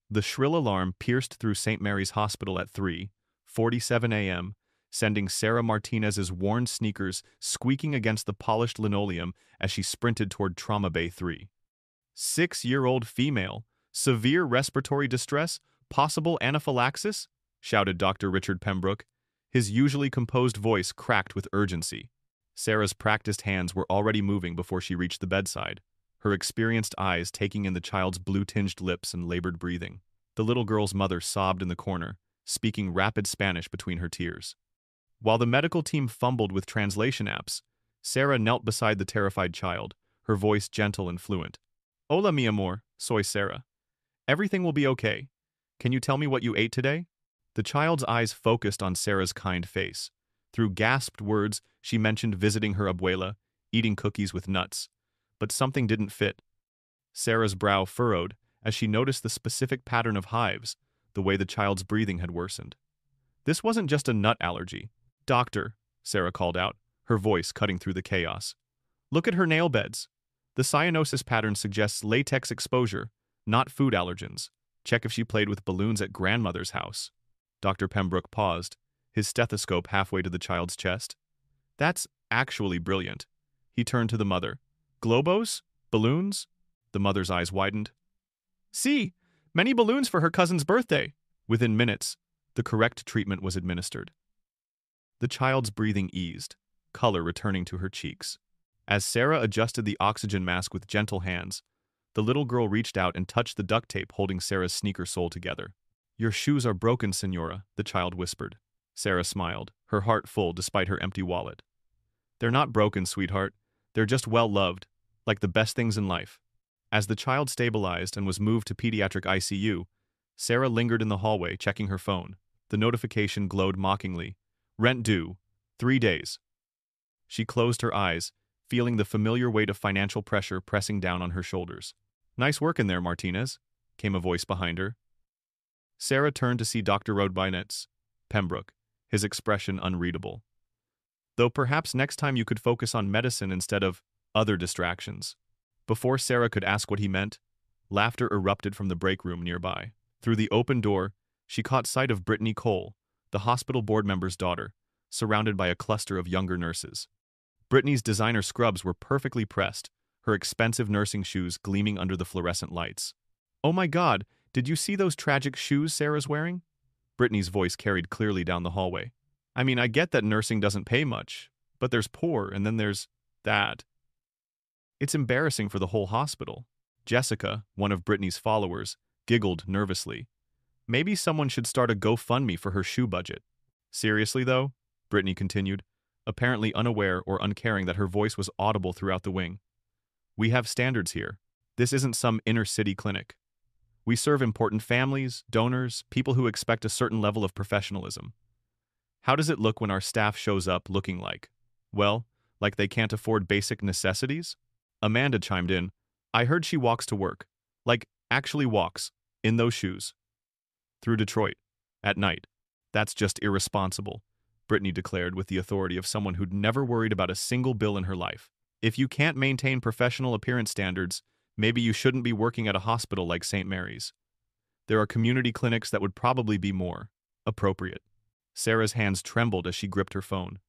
The shrill alarm pierced through St. Mary's Hospital at 3:47 a.m., sending Sarah Martinez's worn sneakers squeaking against the polished linoleum as she sprinted toward Trauma Bay 3. 6-year-old female, severe respiratory distress, possible anaphylaxis? Shouted Dr. Richard Pembroke. His usually composed voice cracked with urgency. Sarah's practiced hands were already moving before she reached the bedside, her experienced eyes taking in the child's blue-tinged lips and labored breathing. The little girl's mother sobbed in the corner, speaking rapid Spanish between her tears. While the medical team fumbled with translation apps, Sarah knelt beside the terrified child, her voice gentle and fluent. Hola, mi amor, soy Sarah. Everything will be okay. Can you tell me what you ate today? The child's eyes focused on Sarah's kind face. Through gasped words, she mentioned visiting her abuela, eating cookies with nuts. But something didn't fit. Sarah's brow furrowed as she noticed the specific pattern of hives, the way the child's breathing had worsened. This wasn't just a nut allergy. Doctor, Sarah called out, her voice cutting through the chaos. Look at her nail beds. The cyanosis pattern suggests latex exposure, not food allergens. Check if she played with balloons at grandmother's house. Dr. Pembroke paused, his stethoscope halfway to the child's chest. That's actually brilliant. He turned to the mother. Globos? Balloons? The mother's eyes widened. See, many balloons for her cousin's birthday. Within minutes, the correct treatment was administered. The child's breathing eased, color returning to her cheeks. As Sarah adjusted the oxygen mask with gentle hands, the little girl reached out and touched the duct tape holding Sarah's sneaker sole together. Your shoes are broken, Senora, the child whispered. Sarah smiled, her heart full despite her empty wallet. They're not broken, sweetheart. They're just well-loved, like the best things in life. As the child stabilized and was moved to pediatric ICU, Sarah lingered in the hallway, checking her phone. The notification glowed mockingly. Rent due. 3 days. She closed her eyes, feeling the familiar weight of financial pressure pressing down on her shoulders. Nice work in there, Martinez, came a voice behind her. Sarah turned to see Dr. Rodbinetz, Pembroke, his expression unreadable. Though perhaps next time you could focus on medicine instead of other distractions. Before Sarah could ask what he meant, laughter erupted from the break room nearby. Through the open door, she caught sight of Brittany Cole, the hospital board member's daughter, surrounded by a cluster of younger nurses. Brittany's designer scrubs were perfectly pressed, her expensive nursing shoes gleaming under the fluorescent lights. Oh my God, did you see those tragic shoes Sarah's wearing? Brittany's voice carried clearly down the hallway. I mean, I get that nursing doesn't pay much, but there's poor and then there's that. It's embarrassing for the whole hospital. Jessica, one of Brittany's followers, giggled nervously. Maybe someone should start a GoFundMe for her shoe budget. Seriously, though, Brittany continued, apparently unaware or uncaring that her voice was audible throughout the wing. We have standards here. This isn't some inner-city clinic. We serve important families, donors, people who expect a certain level of professionalism. How does it look when our staff shows up looking well, like they can't afford basic necessities? Amanda chimed in. I heard she walks to work. Actually walks. In those shoes. Through Detroit. At night. That's just irresponsible, Brittany declared with the authority of someone who'd never worried about a single bill in her life. If you can't maintain professional appearance standards, maybe you shouldn't be working at a hospital like St. Mary's. There are community clinics that would probably be more appropriate. Sarah's hands trembled as she gripped her phone.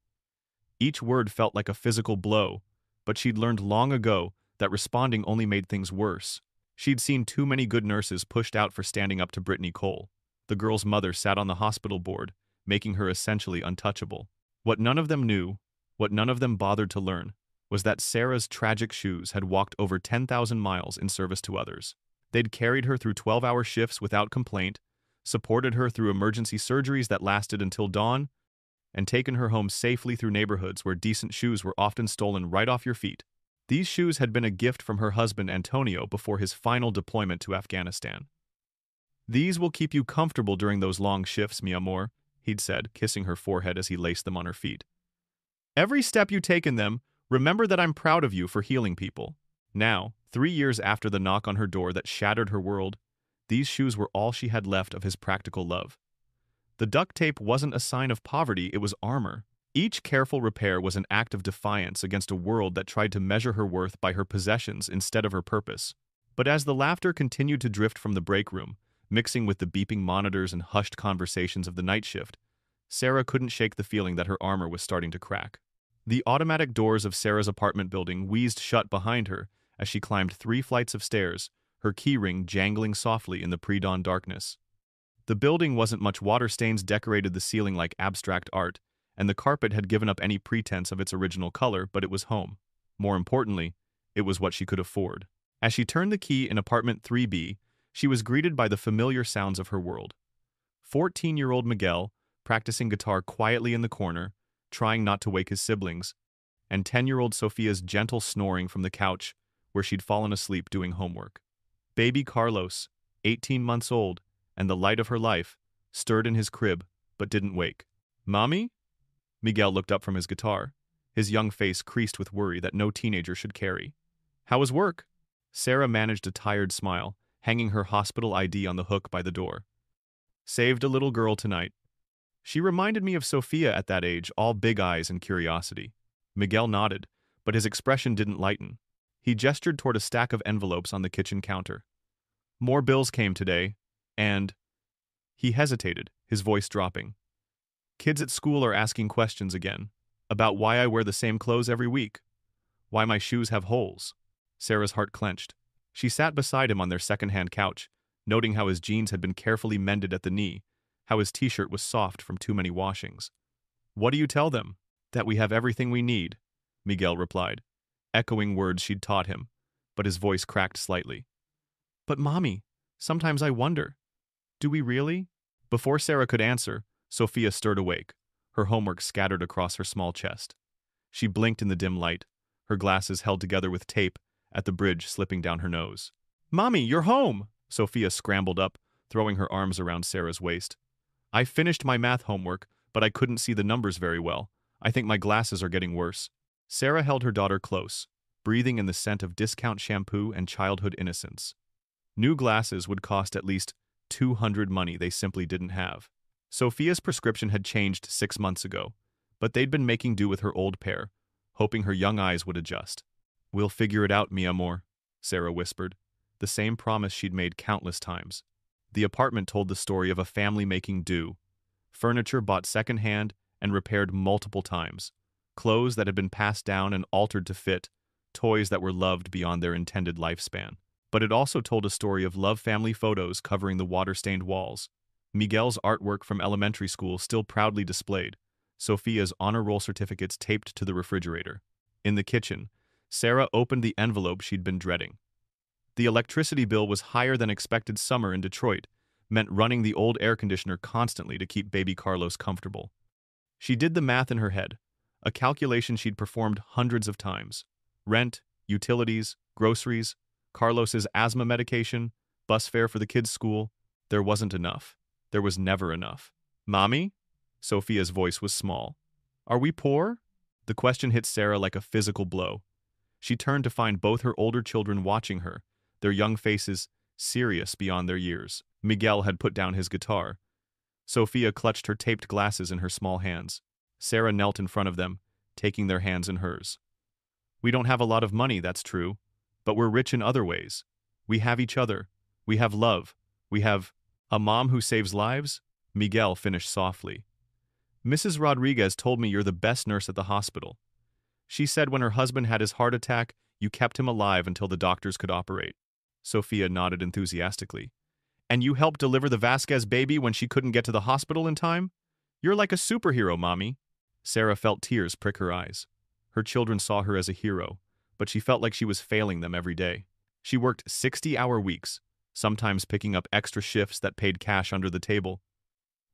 Each word felt like a physical blow, but she'd learned long ago that responding only made things worse. She'd seen too many good nurses pushed out for standing up to Brittany Cole. The girl's mother sat on the hospital board, making her essentially untouchable. What none of them knew, what none of them bothered to learn, was that Sarah's tragic shoes had walked over 10,000 miles in service to others. They'd carried her through 12-hour shifts without complaint, supported her through emergency surgeries that lasted until dawn, and taken her home safely through neighborhoods where decent shoes were often stolen right off your feet. These shoes had been a gift from her husband Antonio before his final deployment to Afghanistan. These will keep you comfortable during those long shifts, mi amor, he'd said, kissing her forehead as he laced them on her feet. Every step you take in them, remember that I'm proud of you for healing people. Now, 3 years after the knock on her door that shattered her world, these shoes were all she had left of his practical love. The duct tape wasn't a sign of poverty, it was armor. Each careful repair was an act of defiance against a world that tried to measure her worth by her possessions instead of her purpose. But as the laughter continued to drift from the break room, mixing with the beeping monitors and hushed conversations of the night shift. Sarah couldn't shake the feeling that her armor was starting to crack. The automatic doors of Sarah's apartment building wheezed shut behind her as she climbed 3 flights of stairs, her keyring jangling softly in the pre-dawn darkness. The building wasn't much. Water stains decorated the ceiling like abstract art, and the carpet had given up any pretense of its original color, but it was home. More importantly, it was what she could afford. As she turned the key in apartment 3B, she was greeted by the familiar sounds of her world. 14-year-old Miguel, practicing guitar quietly in the corner, trying not to wake his siblings, and 10-year-old Sophia's gentle snoring from the couch where she'd fallen asleep doing homework. Baby Carlos, 18 months old, and the light of her life, stirred in his crib, but didn't wake. "Mommy?" Miguel looked up from his guitar, his young face creased with worry that no teenager should carry. "How was work?" Sarah managed a tired smile, hanging her hospital ID on the hook by the door. "Saved a little girl tonight." She reminded me of Sophia at that age, all big eyes and curiosity. Miguel nodded, but his expression didn't lighten. He gestured toward a stack of envelopes on the kitchen counter. "More bills came today, and—" He hesitated, his voice dropping. "Kids at school are asking questions again, about why I wear the same clothes every week, why my shoes have holes." Sarah's heart clenched. She sat beside him on their second-hand couch, noting how his jeans had been carefully mended at the knee, how his t-shirt was soft from too many washings. "What do you tell them?" "That we have everything we need," Miguel replied, echoing words she'd taught him, but his voice cracked slightly. "But Mommy, sometimes I wonder, do we really?" Before Sarah could answer, Sophia stirred awake, her homework scattered across her small chest. She blinked in the dim light, her glasses held together with tape at the bridge slipping down her nose. "Mommy, you're home!" Sophia scrambled up, throwing her arms around Sarah's waist. "I finished my math homework, but I couldn't see the numbers very well. I think my glasses are getting worse." Sarah held her daughter close, breathing in the scent of discount shampoo and childhood innocence. New glasses would cost at least $200 money they simply didn't have. Sophia's prescription had changed 6 months ago, but they'd been making do with her old pair, hoping her young eyes would adjust. "We'll figure it out, mi amor," Sarah whispered, the same promise she'd made countless times. The apartment told the story of a family making do. Furniture bought secondhand and repaired multiple times, clothes that had been passed down and altered to fit, toys that were loved beyond their intended lifespan. But it also told a story of love family photos covering the water-stained walls, Miguel's artwork from elementary school still proudly displayed, Sophia's honor roll certificates taped to the refrigerator. In the kitchen, Sarah opened the envelope she'd been dreading. The electricity bill was higher than expected. Summer in Detroit meant running the old air conditioner constantly to keep baby Carlos comfortable. She did the math in her head, a calculation she'd performed hundreds of times. Rent, utilities, groceries, Carlos's asthma medication, bus fare for the kids' school. There wasn't enough. There was never enough. "Mommy?" Sophia's voice was small. "Are we poor?" The question hit Sarah like a physical blow. She turned to find both her older children watching her, their young faces serious beyond their years. Miguel had put down his guitar. Sophia clutched her taped glasses in her small hands. Sarah knelt in front of them, taking their hands in hers. "We don't have a lot of money, that's true, but we're rich in other ways. We have each other. We have love. We have a mom who saves lives," Miguel finished softly. "Mrs. Rodriguez told me you're the best nurse at the hospital. She said when her husband had his heart attack, you kept him alive until the doctors could operate." Sophia nodded enthusiastically. "And you helped deliver the Vasquez baby when she couldn't get to the hospital in time? You're like a superhero, Mommy." Sarah felt tears prick her eyes. Her children saw her as a hero, but she felt like she was failing them every day. She worked 60-hour weeks, sometimes picking up extra shifts that paid cash under the table.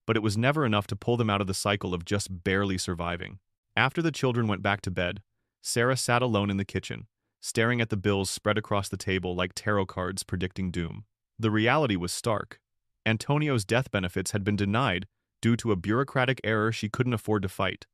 But it was never enough to pull them out of the cycle of just barely surviving. After the children went back to bed, Sarah sat alone in the kitchen, staring at the bills spread across the table like tarot cards predicting doom. The reality was stark. Antonio's death benefits had been denied due to a bureaucratic error she couldn't afford to fight.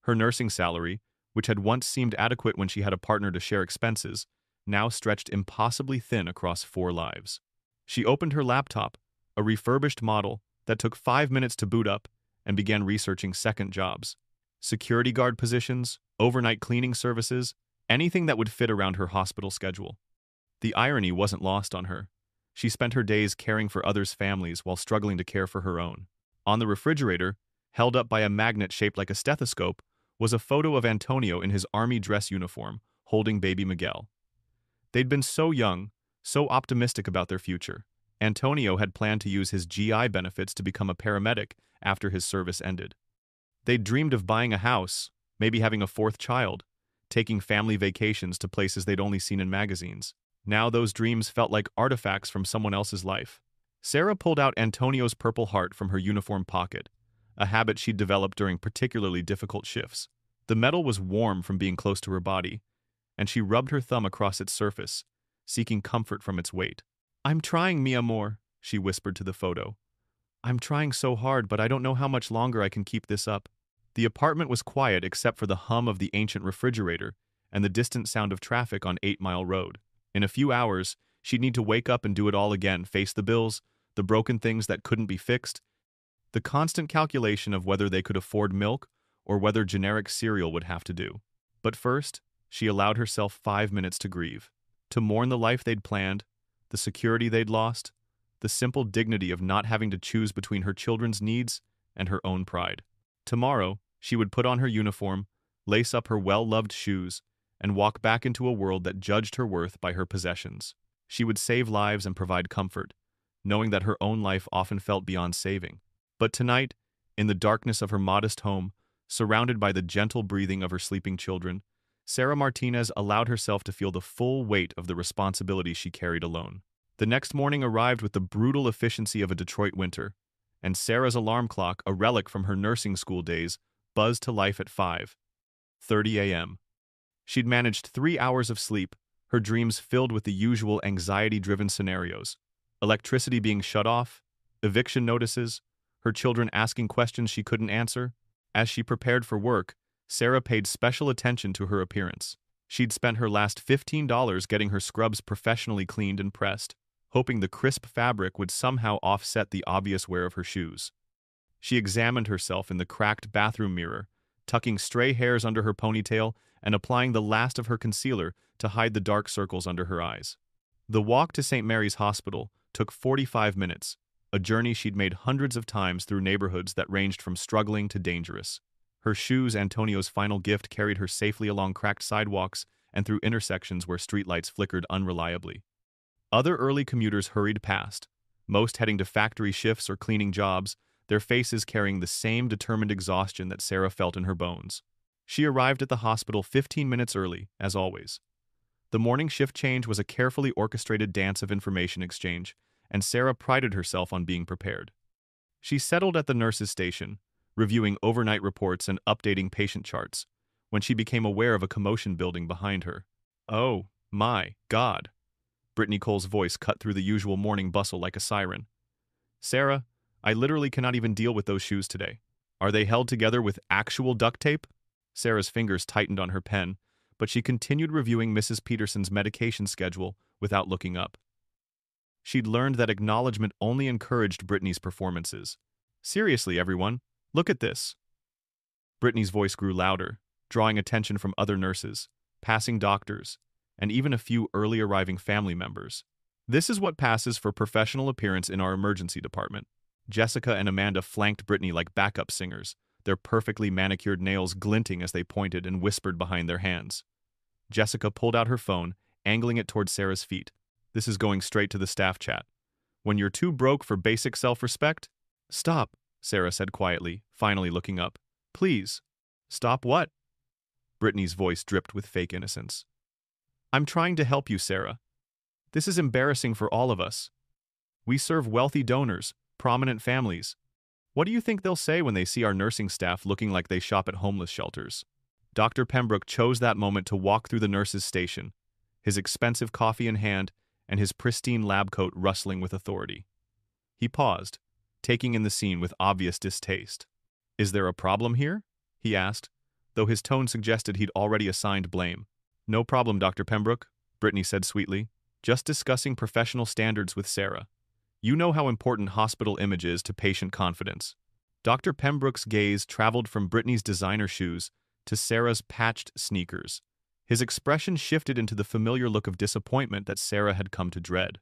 Her nursing salary, which had once seemed adequate when she had a partner to share expenses, now stretched impossibly thin across 4 lives. She opened her laptop, a refurbished model that took 5 minutes to boot up, and began researching second jobs. Security guard positions, overnight cleaning services, anything that would fit around her hospital schedule. The irony wasn't lost on her. She spent her days caring for others' families while struggling to care for her own. On the refrigerator, held up by a magnet shaped like a stethoscope, was a photo of Antonio in his army dress uniform, holding baby Miguel. They'd been so young, so optimistic about their future. Antonio had planned to use his GI benefits to become a paramedic after his service ended. They'd dreamed of buying a house, maybe having a fourth child, taking family vacations to places they'd only seen in magazines. Now those dreams felt like artifacts from someone else's life. Sarah pulled out Antonio's Purple Heart from her uniform pocket, a habit she'd developed during particularly difficult shifts. The metal was warm from being close to her body, and she rubbed her thumb across its surface, seeking comfort from its weight. "I'm trying, mi amor," she whispered to the photo. "I'm trying so hard, but I don't know how much longer I can keep this up." The apartment was quiet except for the hum of the ancient refrigerator and the distant sound of traffic on 8 Mile Road. In a few hours, she'd need to wake up and do it all again, face the bills, the broken things that couldn't be fixed, the constant calculation of whether they could afford milk or whether generic cereal would have to do. But first, she allowed herself 5 minutes to grieve, to mourn the life they'd planned, the security they'd lost, the simple dignity of not having to choose between her children's needs and her own pride. Tomorrow, she would put on her uniform, lace up her well-loved shoes, and walk back into a world that judged her worth by her possessions. She would save lives and provide comfort, knowing that her own life often felt beyond saving. But tonight, in the darkness of her modest home, surrounded by the gentle breathing of her sleeping children, Sarah Martinez allowed herself to feel the full weight of the responsibility she carried alone. The next morning arrived with the brutal efficiency of a Detroit winter, and Sarah's alarm clock, a relic from her nursing school days, buzzed to life at 5:30 a.m. She'd managed 3 hours of sleep, her dreams filled with the usual anxiety-driven scenarios: electricity being shut off, eviction notices, her children asking questions she couldn't answer. As she prepared for work, Sarah paid special attention to her appearance. She'd spent her last $15 getting her scrubs professionally cleaned and pressed, hoping the crisp fabric would somehow offset the obvious wear of her shoes. She examined herself in the cracked bathroom mirror, tucking stray hairs under her ponytail and applying the last of her concealer to hide the dark circles under her eyes. The walk to St. Mary's Hospital took 45 minutes, a journey she'd made hundreds of times through neighborhoods that ranged from struggling to dangerous. Her shoes, Antonio's final gift, carried her safely along cracked sidewalks and through intersections where streetlights flickered unreliably. Other early commuters hurried past, most heading to factory shifts or cleaning jobs, their faces carrying the same determined exhaustion that Sarah felt in her bones. She arrived at the hospital 15 minutes early, as always. The morning shift change was a carefully orchestrated dance of information exchange, and Sarah prided herself on being prepared. She settled at the nurse's station, reviewing overnight reports and updating patient charts, when she became aware of a commotion building behind her. "Oh, my God!" Brittany Cole's voice cut through the usual morning bustle like a siren. "Sarah, I literally cannot even deal with those shoes today. Are they held together with actual duct tape?" Sarah's fingers tightened on her pen, but she continued reviewing Mrs. Peterson's medication schedule without looking up. She'd learned that acknowledgement only encouraged Brittany's performances. "Seriously, everyone, look at this." Brittany's voice grew louder, drawing attention from other nurses, passing doctors, and even a few early arriving family members. "This is what passes for professional appearance in our emergency department." Jessica and Amanda flanked Brittany like backup singers, their perfectly manicured nails glinting as they pointed and whispered behind their hands. Jessica pulled out her phone, angling it toward Sarah's feet. "This is going straight to the staff chat. When you're too broke for basic self-respect?" "Stop," Sarah said quietly, finally looking up. "Please." "Stop what?" Brittany's voice dripped with fake innocence. "I'm trying to help you, Sarah. This is embarrassing for all of us. We serve wealthy donors, prominent families. What do you think they'll say when they see our nursing staff looking like they shop at homeless shelters?" Dr. Pembroke chose that moment to walk through the nurse's station, his expensive coffee in hand and his pristine lab coat rustling with authority. He paused, taking in the scene with obvious distaste. "Is there a problem here?" he asked, though his tone suggested he'd already assigned blame. "No problem, Dr. Pembroke," Brittany said sweetly, "just discussing professional standards with Sarah. You know how important hospital image is to patient confidence." Dr. Pembroke's gaze traveled from Brittany's designer shoes to Sarah's patched sneakers. His expression shifted into the familiar look of disappointment that Sarah had come to dread.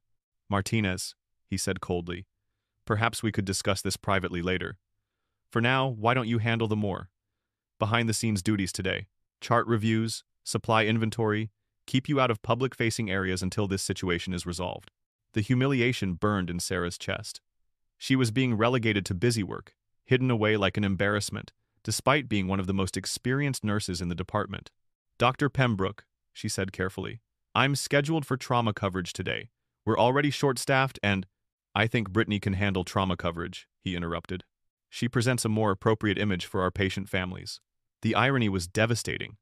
Martinez, he said coldly. Perhaps we could discuss this privately later. For now, why don't you handle the more behind-the-scenes duties today? Chart reviews, supply inventory, keep you out of public-facing areas until this situation is resolved. The humiliation burned in Sarah's chest. She was being relegated to busy work, hidden away like an embarrassment, despite being one of the most experienced nurses in the department. Dr. Pembroke, she said carefully, I'm scheduled for trauma coverage today. We're already short-staffed and— I think Brittany can handle trauma coverage, he interrupted. She presents a more appropriate image for our patient families. The irony was devastating.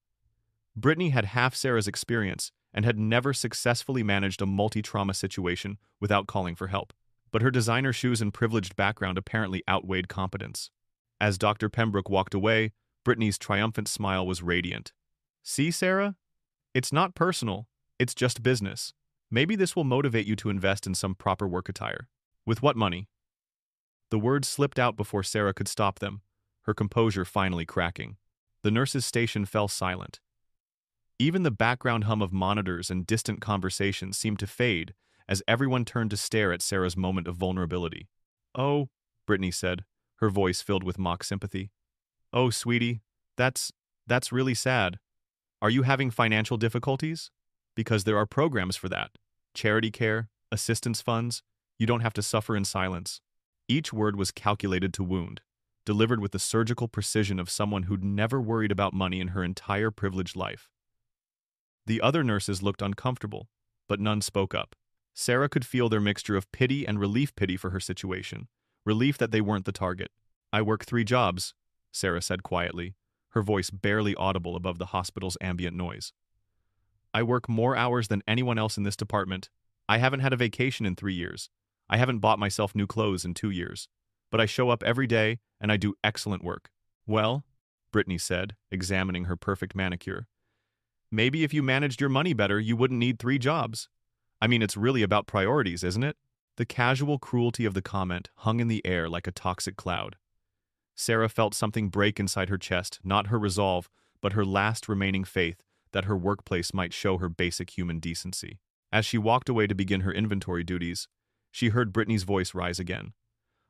Brittany had half Sarah's experience and had never successfully managed a multi-trauma situation without calling for help. But her designer shoes and privileged background apparently outweighed competence. As Dr. Pembroke walked away, Brittany's triumphant smile was radiant. See, Sarah? It's not personal, it's just business. Maybe this will motivate you to invest in some proper work attire. With what money? The words slipped out before Sarah could stop them, her composure finally cracking. The nurse's station fell silent. Even the background hum of monitors and distant conversations seemed to fade as everyone turned to stare at Sarah's moment of vulnerability. Oh, Brittany said, her voice filled with mock sympathy. Oh, sweetie, that's really sad. Are you having financial difficulties? Because there are programs for that. Charity care, assistance funds. You don't have to suffer in silence. Each word was calculated to wound, delivered with the surgical precision of someone who'd never worried about money in her entire privileged life. The other nurses looked uncomfortable, but none spoke up. Sarah could feel their mixture of pity and relief pity for her situation, relief that they weren't the target. I work 3 jobs, Sarah said quietly, her voice barely audible above the hospital's ambient noise. I work more hours than anyone else in this department. I haven't had a vacation in 3 years. I haven't bought myself new clothes in 2 years. But I show up every day, and I do excellent work. Well, Brittany said, examining her perfect manicure, maybe if you managed your money better, you wouldn't need 3 jobs. I mean, it's really about priorities, isn't it? The casual cruelty of the comment hung in the air like a toxic cloud. Sarah felt something break inside her chest, not her resolve, but her last remaining faith that her workplace might show her basic human decency. As she walked away to begin her inventory duties, she heard Brittany's voice rise again.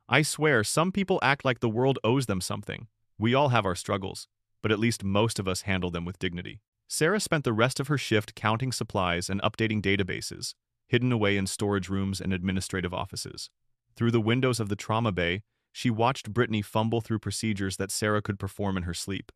I swear, some people act like the world owes them something. We all have our struggles, but at least most of us handle them with dignity. Sarah spent the rest of her shift counting supplies and updating databases, hidden away in storage rooms and administrative offices. Through the windows of the trauma bay, she watched Brittany fumble through procedures that Sarah could perform in her sleep.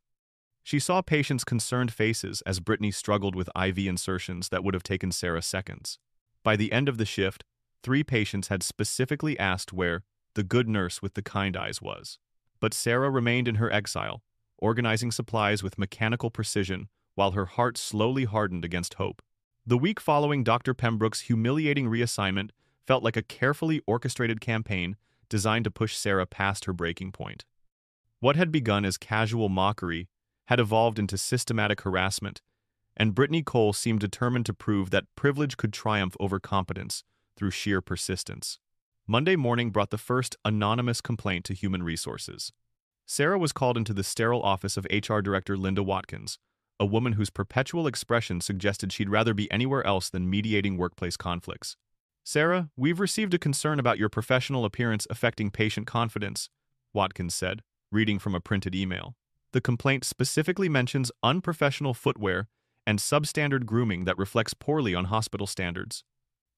She saw patients' concerned faces as Brittany struggled with IV insertions that would have taken Sarah seconds. By the end of the shift, 3 patients had specifically asked where the good nurse with the kind eyes was. But Sarah remained in her exile, organizing supplies with mechanical precision while her heart slowly hardened against hope. The week following Dr. Pembroke's humiliating reassignment felt like a carefully orchestrated campaign designed to push Sarah past her breaking point. What had begun as casual mockery had evolved into systematic harassment, and Brittany Cole seemed determined to prove that privilege could triumph over competence through sheer persistence. Monday morning brought the first anonymous complaint to Human Resources. Sarah was called into the sterile office of HR Director Linda Watkins, a woman whose perpetual expression suggested she'd rather be anywhere else than mediating workplace conflicts. Sarah, we've received a concern about your professional appearance affecting patient confidence, Watkins said, reading from a printed email. The complaint specifically mentions unprofessional footwear and substandard grooming that reflects poorly on hospital standards.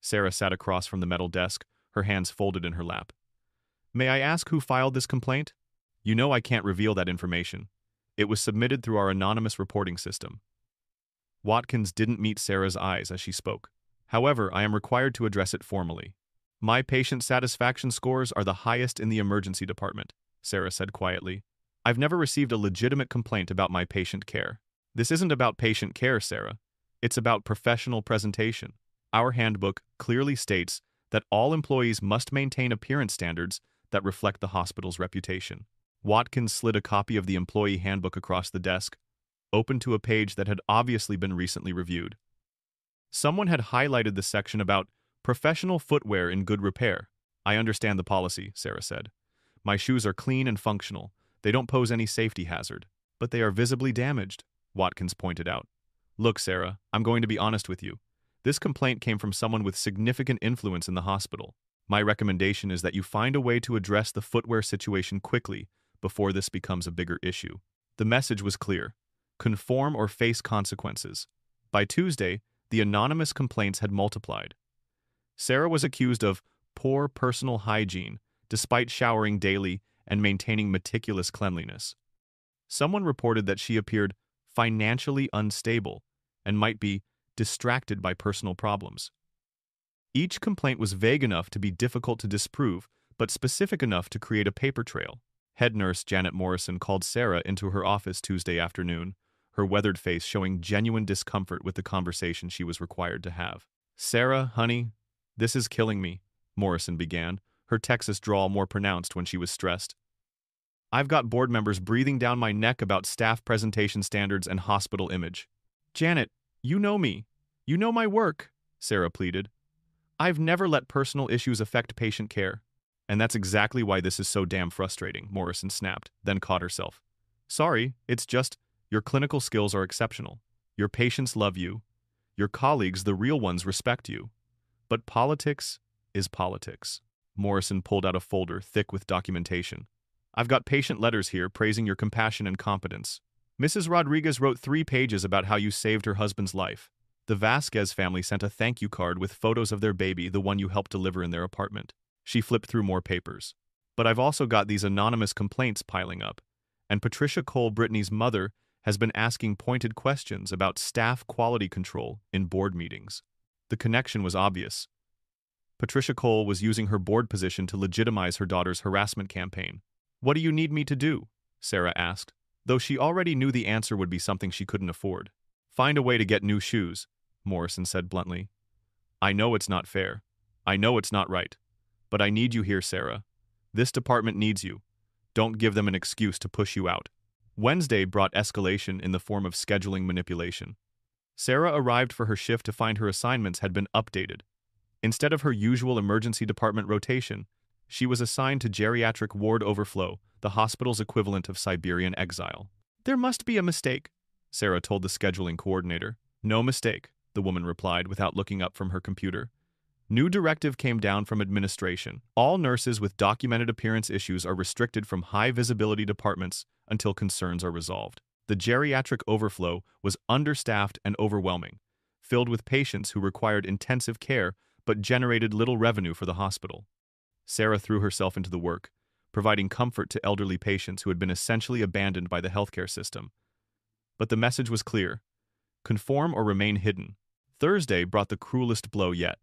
Sarah sat across from the metal desk, her hands folded in her lap. May I ask who filed this complaint? You know I can't reveal that information. It was submitted through our anonymous reporting system. Watkins didn't meet Sarah's eyes as she spoke. However, I am required to address it formally. My patient satisfaction scores are the highest in the emergency department, Sarah said quietly. I've never received a legitimate complaint about my patient care. This isn't about patient care, Sarah. It's about professional presentation. Our handbook clearly states that all employees must maintain appearance standards that reflect the hospital's reputation. Watkins slid a copy of the employee handbook across the desk, open to a page that had obviously been recently reviewed. Someone had highlighted the section about professional footwear in good repair. I understand the policy, Sarah said. My shoes are clean and functional. They don't pose any safety hazard. But they are visibly damaged, Watkins pointed out. Look, Sarah, I'm going to be honest with you. This complaint came from someone with significant influence in the hospital. My recommendation is that you find a way to address the footwear situation quickly before this becomes a bigger issue. The message was clear. Conform or face consequences. By Tuesday, the anonymous complaints had multiplied. Sarah was accused of poor personal hygiene, despite showering daily and maintaining meticulous cleanliness. Someone reported that she appeared financially unstable and might be distracted by personal problems. Each complaint was vague enough to be difficult to disprove, but specific enough to create a paper trail. Head nurse Janet Morrison called Sarah into her office Tuesday afternoon, her weathered face showing genuine discomfort with the conversation she was required to have. "Sarah, honey, this is killing me," Morrison began, her Texas drawl more pronounced when she was stressed. "I've got board members breathing down my neck about staff presentation standards and hospital image." "Janet, you know me. You know my work," Sarah pleaded. "I've never let personal issues affect patient care." "And that's exactly why this is so damn frustrating," Morrison snapped, then caught herself. "Sorry, it's just, your clinical skills are exceptional. Your patients love you. Your colleagues, the real ones, respect you. But politics is politics." Morrison pulled out a folder thick with documentation. "I've got patient letters here praising your compassion and competence. Mrs. Rodriguez wrote 3 pages about how you saved her husband's life. The Vasquez family sent a thank you card with photos of their baby, the one you helped deliver in their apartment." She flipped through more papers. "But I've also got these anonymous complaints piling up, and Patricia Cole, Brittany's mother, has been asking pointed questions about staff quality control in board meetings." The connection was obvious. Patricia Cole was using her board position to legitimize her daughter's harassment campaign. "What do you need me to do?" Sarah asked, though she already knew the answer would be something she couldn't afford. "Find a way to get new shoes," Morrison said bluntly. "I know it's not fair. I know it's not right. But I need you here, Sarah. This department needs you. Don't give them an excuse to push you out." Wednesday brought escalation in the form of scheduling manipulation. Sarah arrived for her shift to find her assignments had been updated. Instead of her usual emergency department rotation, she was assigned to geriatric ward overflow, the hospital's equivalent of Siberian exile. "There must be a mistake," Sarah told the scheduling coordinator. "No mistake," the woman replied without looking up from her computer. New directive came down from administration. All nurses with documented appearance issues are restricted from high-visibility departments until concerns are resolved. The geriatric overflow was understaffed and overwhelming, filled with patients who required intensive care but generated little revenue for the hospital. Sarah threw herself into the work, providing comfort to elderly patients who had been essentially abandoned by the healthcare system. But the message was clear: conform or remain hidden. Thursday brought the cruelest blow yet.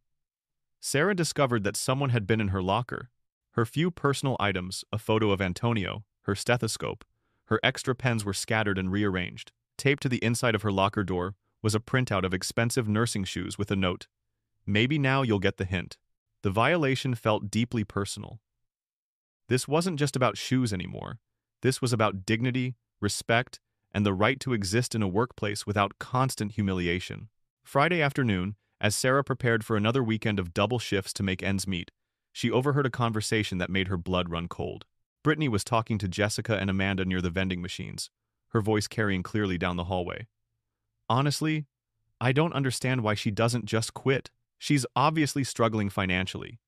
Sarah discovered that someone had been in her locker. Her few personal items, a photo of Antonio, her stethoscope, her extra pens were scattered and rearranged. Taped to the inside of her locker door was a printout of expensive nursing shoes with a note: "Maybe now you'll get the hint." The violation felt deeply personal. This wasn't just about shoes anymore. This was about dignity, respect, and the right to exist in a workplace without constant humiliation. Friday afternoon, as Sarah prepared for another weekend of double shifts to make ends meet, she overheard a conversation that made her blood run cold. Brittany was talking to Jessica and Amanda near the vending machines, her voice carrying clearly down the hallway. "Honestly, I don't understand why she doesn't just quit. She's obviously struggling financially.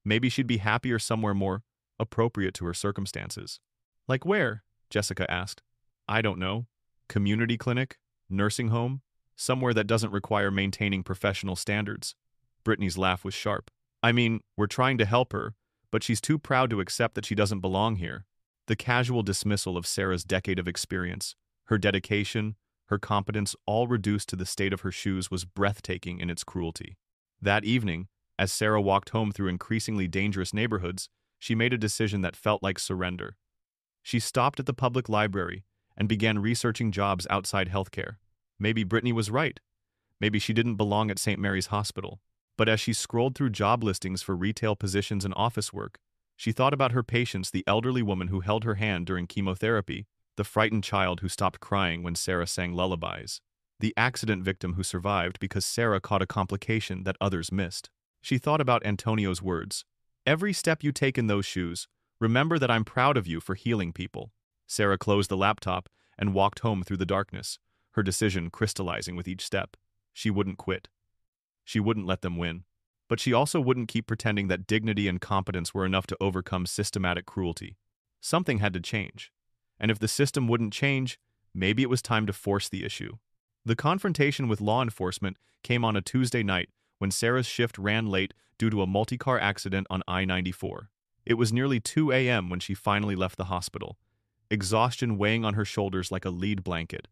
Maybe she'd be happier somewhere more appropriate to her circumstances." "Like where?" Jessica asked. "I don't know. Community clinic? Nursing home? Somewhere that doesn't require maintaining professional standards." Brittany's laugh was sharp. "I mean, we're trying to help her, but she's too proud to accept that she doesn't belong here." The casual dismissal of Sarah's decade of experience, her dedication, her competence, all reduced to the state of her shoes, was breathtaking in its cruelty. That evening, as Sarah walked home through increasingly dangerous neighborhoods, she made a decision that felt like surrender. She stopped at the public library and began researching jobs outside healthcare. Maybe Brittany was right. Maybe she didn't belong at St. Mary's Hospital. But as she scrolled through job listings for retail positions and office work, she thought about her patients: the elderly woman who held her hand during chemotherapy, the frightened child who stopped crying when Sarah sang lullabies, the accident victim who survived because Sarah caught a complication that others missed. She thought about Antonio's words: "Every step you take in those shoes, remember that I'm proud of you for healing people." Sarah closed the laptop and walked home through the darkness, her decision crystallizing with each step. She wouldn't quit. She wouldn't let them win. But she also wouldn't keep pretending that dignity and competence were enough to overcome systematic cruelty. Something had to change. And if the system wouldn't change, maybe it was time to force the issue. The confrontation with law enforcement came on a Tuesday night when Sarah's shift ran late due to a multi-car accident on I-94. It was nearly 2 a.m. when she finally left the hospital, exhaustion weighing on her shoulders like a lead blanket.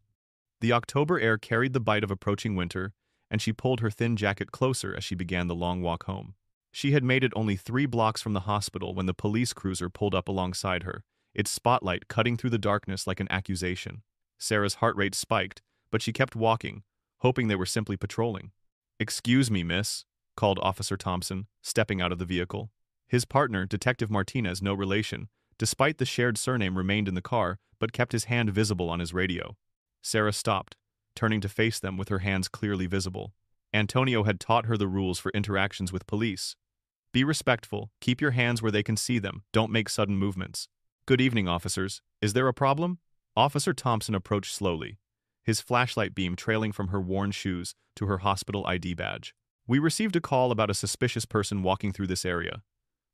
The October air carried the bite of approaching winter, and she pulled her thin jacket closer as she began the long walk home. She had made it only 3 blocks from the hospital when the police cruiser pulled up alongside her, its spotlight cutting through the darkness like an accusation. Sarah's heart rate spiked, but she kept walking, hoping they were simply patrolling. "Excuse me, miss," called Officer Thompson, stepping out of the vehicle. His partner, Detective Martinez, no relation, despite the shared surname, remained in the car but kept his hand visible on his radio. Sarah stopped, turning to face them with her hands clearly visible. Antonio had taught her the rules for interactions with police. Be respectful, keep your hands where they can see them, don't make sudden movements. "Good evening, officers. Is there a problem?" Officer Thompson approached slowly, his flashlight beam trailing from her worn shoes to her hospital ID badge. "We received a call about a suspicious person walking through this area.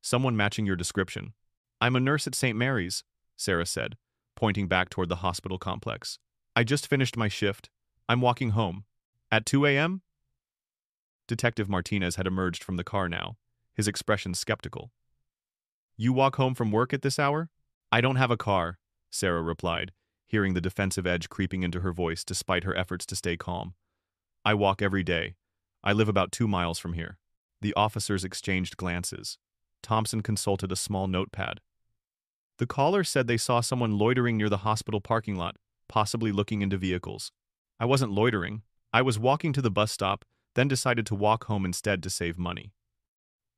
Someone matching your description." "I'm a nurse at St. Mary's," Sarah said, pointing back toward the hospital complex. "I just finished my shift. I'm walking home." "At 2 a.m.? Detective Martinez had emerged from the car now, his expression skeptical. "You walk home from work at this hour?" "I don't have a car," Sarah replied, hearing the defensive edge creeping into her voice despite her efforts to stay calm. "I walk every day. I live about 2 miles from here." The officers exchanged glances. Thompson consulted a small notepad. "The caller said they saw someone loitering near the hospital parking lot, possibly looking into vehicles. I wasn't loitering. I was walking to the bus stop, then decided to walk home instead to save money."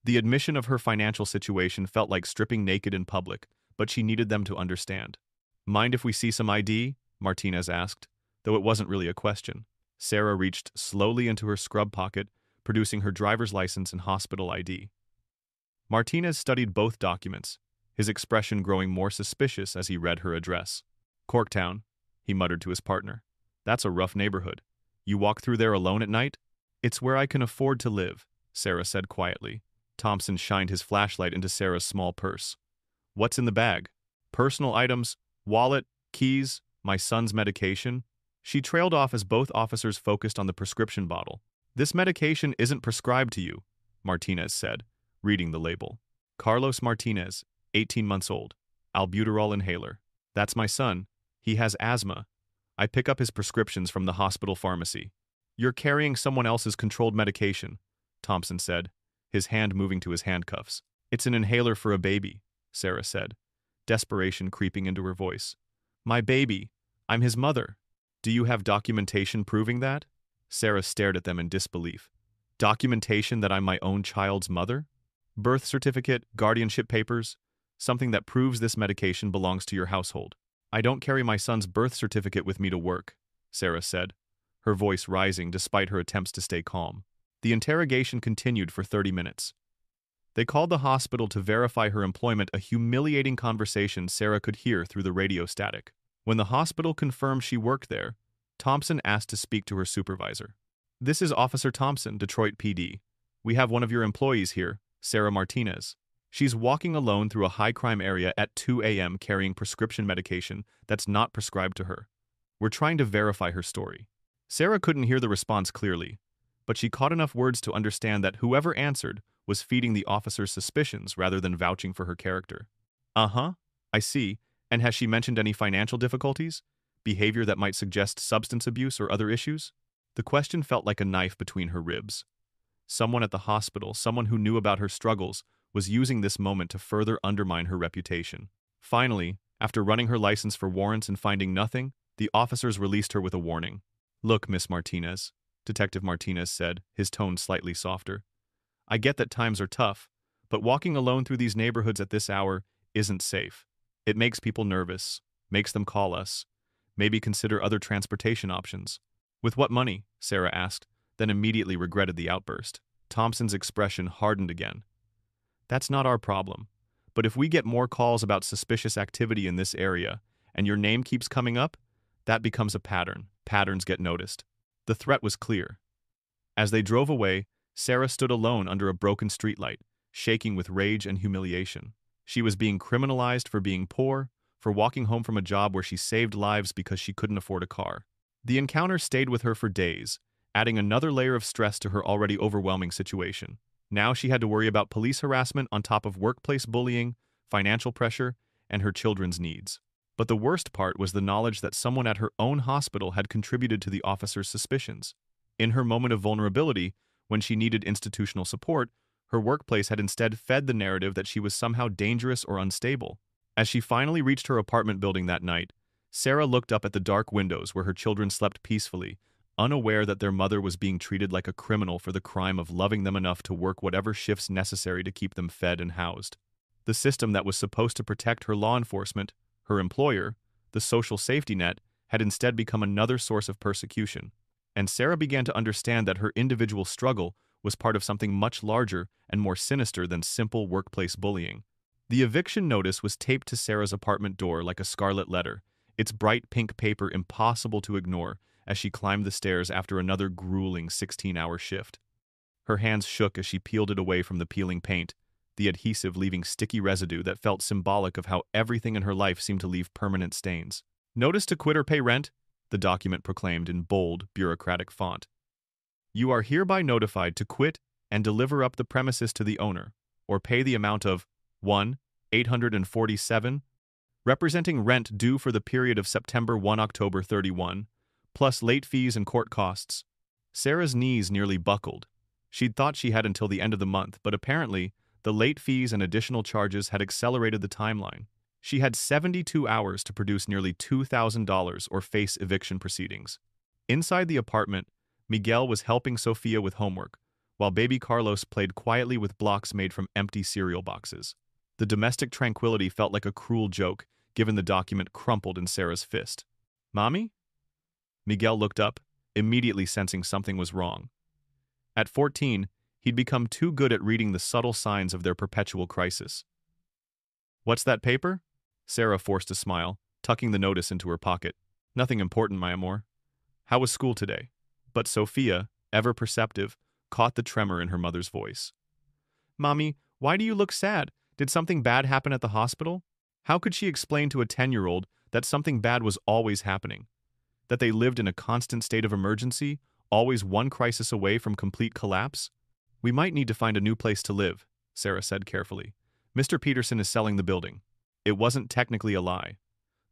The admission of her financial situation felt like stripping naked in public, but she needed them to understand. "Mind if we see some ID?" Martinez asked, though it wasn't really a question. Sarah reached slowly into her scrub pocket, producing her driver's license and hospital ID. Martinez studied both documents, his expression growing more suspicious as he read her address. "Corktown," he muttered to his partner. "That's a rough neighborhood. You walk through there alone at night?" "It's where I can afford to live," Sarah said quietly. Thompson shined his flashlight into Sarah's small purse. "What's in the bag?" "Personal items, wallet, keys, my son's medication." She trailed off as both officers focused on the prescription bottle. "This medication isn't prescribed to you," Martinez said, reading the label. "Carlos Martinez, 18 months old. Albuterol inhaler. That's my son. He has asthma. I pick up his prescriptions from the hospital pharmacy." "You're carrying someone else's controlled medication," Thompson said, his hand moving to his handcuffs. "It's an inhaler for a baby," Sarah said, desperation creeping into her voice. "My baby. I'm his mother." "Do you have documentation proving that?" Sarah stared at them in disbelief. "Documentation that I'm my own child's mother? Birth certificate, guardianship papers, something that proves this medication belongs to your household." "I don't carry my son's birth certificate with me to work," Sarah said, her voice rising despite her attempts to stay calm. The interrogation continued for 30 minutes. They called the hospital to verify her employment, a humiliating conversation Sarah could hear through the radio static. When the hospital confirmed she worked there, Thompson asked to speak to her supervisor. "This is Officer Thompson, Detroit PD. We have one of your employees here, Sarah Martinez. She's walking alone through a high-crime area at 2 a.m. carrying prescription medication that's not prescribed to her. We're trying to verify her story." Sarah couldn't hear the response clearly, but she caught enough words to understand that whoever answered was feeding the officer's suspicions rather than vouching for her character. "Uh-huh, I see. And has she mentioned any financial difficulties? Behavior that might suggest substance abuse or other issues?" The question felt like a knife between her ribs. Someone at the hospital, someone who knew about her struggles, was using this moment to further undermine her reputation. Finally, after running her license for warrants and finding nothing, the officers released her with a warning. "Look, Miss Martinez," Detective Martinez said, his tone slightly softer. "I get that times are tough, but walking alone through these neighborhoods at this hour isn't safe. It makes people nervous, makes them call us. Maybe consider other transportation options." "With what money?" Sarah asked, then immediately regretted the outburst. Thompson's expression hardened again. "That's not our problem. But if we get more calls about suspicious activity in this area, and your name keeps coming up, that becomes a pattern. Patterns get noticed." The threat was clear. As they drove away, Sarah stood alone under a broken streetlight, shaking with rage and humiliation. She was being criminalized for being poor, for walking home from a job where she saved lives because she couldn't afford a car. The encounter stayed with her for days, adding another layer of stress to her already overwhelming situation. Now she had to worry about police harassment on top of workplace bullying, financial pressure, and her children's needs. But the worst part was the knowledge that someone at her own hospital had contributed to the officer's suspicions. In her moment of vulnerability, when she needed institutional support, her workplace had instead fed the narrative that she was somehow dangerous or unstable. As she finally reached her apartment building that night, Sarah looked up at the dark windows where her children slept peacefully, unaware that their mother was being treated like a criminal for the crime of loving them enough to work whatever shifts necessary to keep them fed and housed. The system that was supposed to protect her law enforcement, her employer, the social safety net, had instead become another source of persecution. And Sarah began to understand that her individual struggle was part of something much larger and more sinister than simple workplace bullying. The eviction notice was taped to Sarah's apartment door like a scarlet letter, its bright pink paper impossible to ignore as she climbed the stairs after another grueling 16-hour shift. Her hands shook as she peeled it away from the peeling paint, the adhesive leaving sticky residue that felt symbolic of how everything in her life seemed to leave permanent stains. "Notice to quit or pay rent," the document proclaimed in bold, bureaucratic font. "You are hereby notified to quit and deliver up the premises to the owner, or pay the amount of 1,847, representing rent due for the period of September 1 October 31, plus late fees and court costs." Sarah's knees nearly buckled. She'd thought she had until the end of the month, but apparently, the late fees and additional charges had accelerated the timeline. She had 72 hours to produce nearly $2,000 or face eviction proceedings. Inside the apartment, Miguel was helping Sofia with homework, while baby Carlos played quietly with blocks made from empty cereal boxes. The domestic tranquility felt like a cruel joke, given the document crumpled in Sarah's fist. "Mommy?" Miguel looked up, immediately sensing something was wrong. At 14, he'd become too good at reading the subtle signs of their perpetual crisis. "What's that paper?" Sarah forced a smile, tucking the notice into her pocket. "Nothing important, my amor. How was school today?" But Sofia, ever perceptive, caught the tremor in her mother's voice. "Mommy, why do you look sad? Did something bad happen at the hospital?" How could she explain to a 10-year-old that something bad was always happening? That they lived in a constant state of emergency, always one crisis away from complete collapse? "We might need to find a new place to live," Sarah said carefully. "Mr. Peterson is selling the building." It wasn't technically a lie.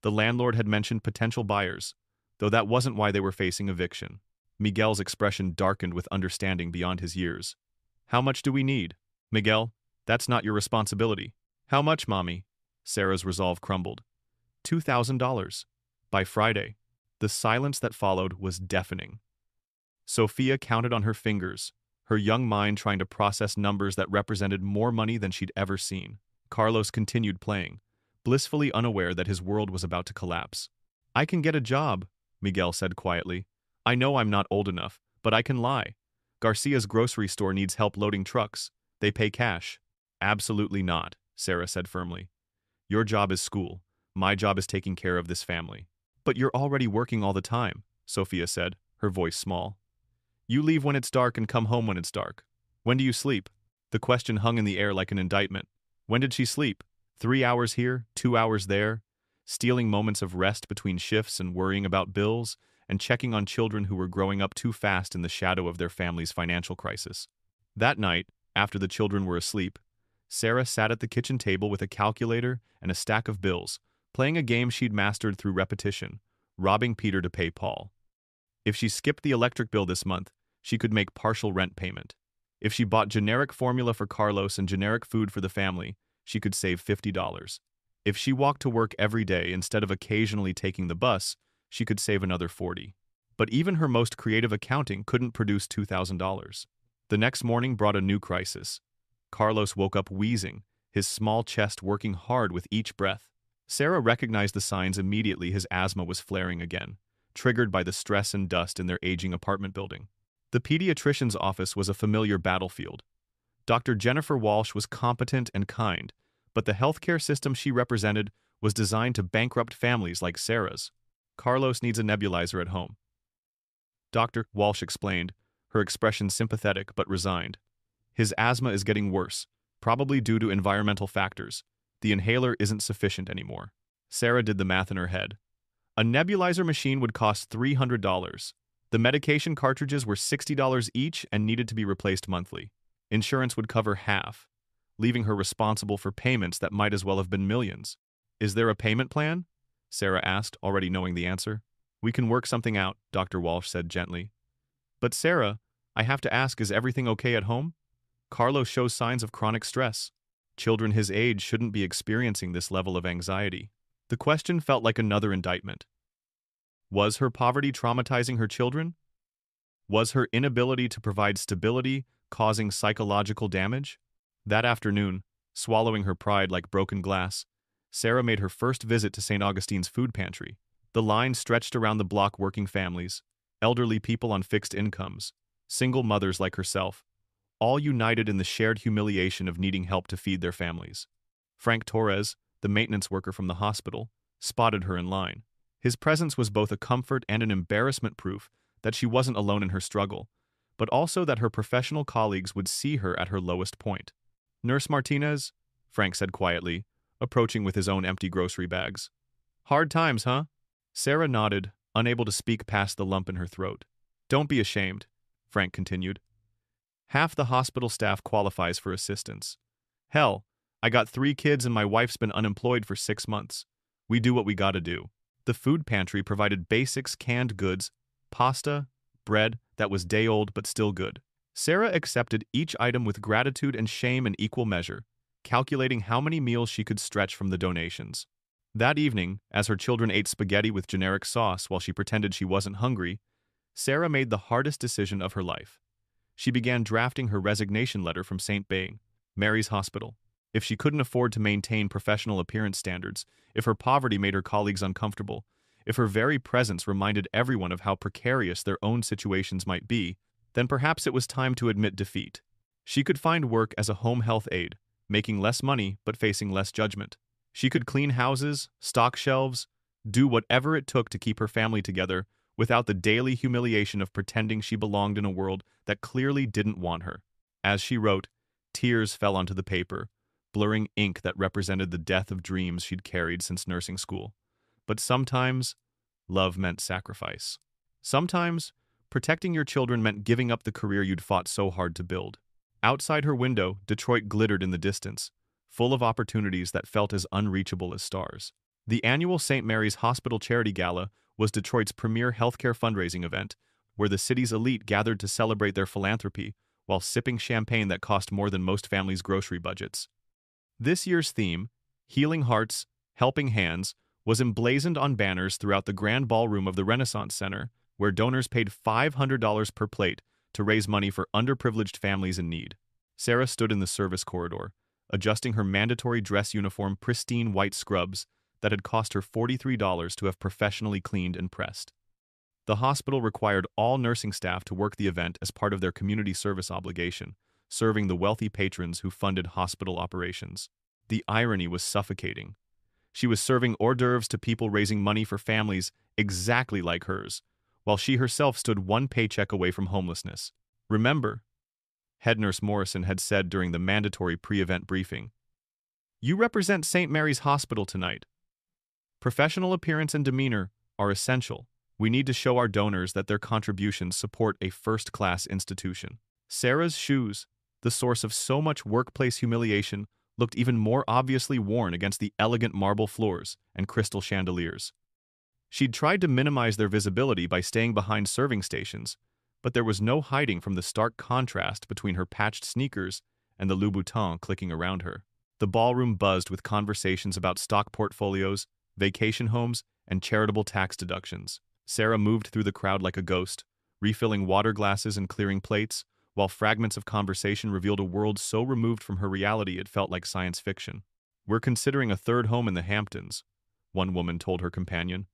The landlord had mentioned potential buyers, though that wasn't why they were facing eviction. Miguel's expression darkened with understanding beyond his years. "How much do we need?" "Miguel, that's not your responsibility." "How much, Mommy?" Sarah's resolve crumbled. $2,000. By Friday. The silence that followed was deafening. Sofia counted on her fingers, her young mind trying to process numbers that represented more money than she'd ever seen. Carlos continued playing, blissfully unaware that his world was about to collapse. "I can get a job," Miguel said quietly. "I know I'm not old enough, but I can lie. Garcia's grocery store needs help loading trucks. They pay cash." "Absolutely not," Sarah said firmly. "Your job is school. My job is taking care of this family." "But you're already working all the time," Sofia said, her voice small. "You leave when it's dark and come home when it's dark. When do you sleep?" The question hung in the air like an indictment. When did she sleep? 3 hours here, 2 hours there, stealing moments of rest between shifts and worrying about bills, and checking on children who were growing up too fast in the shadow of their family's financial crisis. That night, after the children were asleep, Sarah sat at the kitchen table with a calculator and a stack of bills, playing a game she'd mastered through repetition, robbing Peter to pay Paul. If she skipped the electric bill this month, she could make partial rent payment. If she bought generic formula for Carlos and generic food for the family, she could save $50. If she walked to work every day instead of occasionally taking the bus, she could save another $40. But even her most creative accounting couldn't produce $2,000. The next morning brought a new crisis. Carlos woke up wheezing, his small chest working hard with each breath. Sarah recognized the signs immediately. His asthma was flaring again, triggered by the stress and dust in their aging apartment building. The pediatrician's office was a familiar battlefield. Dr. Jennifer Walsh was competent and kind, but the healthcare system she represented was designed to bankrupt families like Sarah's. "Carlos needs a nebulizer at home," Dr. Walsh explained, her expression sympathetic but resigned. His asthma is getting worse, probably due to environmental factors. The inhaler isn't sufficient anymore. Sarah did the math in her head. A nebulizer machine would cost $300. The medication cartridges were $60 each and needed to be replaced monthly. Insurance would cover half, leaving her responsible for payments that might as well have been millions. Is there a payment plan? Sarah asked, already knowing the answer. We can work something out, Dr. Walsh said gently. But Sarah, I have to ask, is everything okay at home? Carlo shows signs of chronic stress. Children his age shouldn't be experiencing this level of anxiety. The question felt like another indictment. Was her poverty traumatizing her children? Was her inability to provide stability causing psychological damage? That afternoon, swallowing her pride like broken glass, Sarah made her first visit to St. Augustine's food pantry. The line stretched around the block: working families, elderly people on fixed incomes, single mothers like herself, all united in the shared humiliation of needing help to feed their families. Frank Torres, the maintenance worker from the hospital, spotted her in line. His presence was both a comfort and an embarrassment, proof that she wasn't alone in her struggle, but also that her professional colleagues would see her at her lowest point. Nurse Martinez, Frank said quietly, approaching with his own empty grocery bags. Hard times, huh? Sarah nodded, unable to speak past the lump in her throat. Don't be ashamed, Frank continued. Half the hospital staff qualifies for assistance. Hell, I got 3 kids and my wife's been unemployed for 6 months. We do what we gotta do. The food pantry provided basics: canned goods, pasta, bread that was day-old but still good. Sarah accepted each item with gratitude and shame in equal measure, calculating how many meals she could stretch from the donations. That evening, as her children ate spaghetti with generic sauce while she pretended she wasn't hungry, Sarah made the hardest decision of her life. She began drafting her resignation letter from St. Mary's Hospital. If she couldn't afford to maintain professional appearance standards, if her poverty made her colleagues uncomfortable, if her very presence reminded everyone of how precarious their own situations might be, then perhaps it was time to admit defeat. She could find work as a home health aide, making less money but facing less judgment. She could clean houses, stock shelves, do whatever it took to keep her family together without the daily humiliation of pretending she belonged in a world that clearly didn't want her. As she wrote, tears fell onto the paper, blurring ink that represented the death of dreams she'd carried since nursing school. But sometimes, love meant sacrifice. Sometimes, protecting your children meant giving up the career you'd fought so hard to build. Outside her window, Detroit glittered in the distance, full of opportunities that felt as unreachable as stars. The annual St. Mary's Hospital Charity Gala was Detroit's premier healthcare fundraising event, where the city's elite gathered to celebrate their philanthropy while sipping champagne that cost more than most families' grocery budgets. This year's theme, Healing Hearts, Helping Hands, was emblazoned on banners throughout the grand ballroom of the Renaissance Center, where donors paid $500 per plate to raise money for underprivileged families in need. Sarah stood in the service corridor, adjusting her mandatory dress uniform pristine white scrubs that had cost her $43 to have professionally cleaned and pressed. The hospital required all nursing staff to work the event as part of their community service obligation, serving the wealthy patrons who funded hospital operations. The irony was suffocating. She was serving hors d'oeuvres to people raising money for families exactly like hers, while she herself stood one paycheck away from homelessness. Remember, head nurse Morrison had said during the mandatory pre-event briefing, you represent St. Mary's Hospital tonight. Professional appearance and demeanor are essential. We need to show our donors that their contributions support a first-class institution. Sarah's shoes, the source of so much workplace humiliation, looked even more obviously worn against the elegant marble floors and crystal chandeliers. She'd tried to minimize their visibility by staying behind serving stations, but there was no hiding from the stark contrast between her patched sneakers and the Louboutin clicking around her. The ballroom buzzed with conversations about stock portfolios, vacation homes, and charitable tax deductions. Sarah moved through the crowd like a ghost, refilling water glasses and clearing plates, while fragments of conversation revealed a world so removed from her reality it felt like science fiction. We're considering a third home in the Hamptons, one woman told her companion.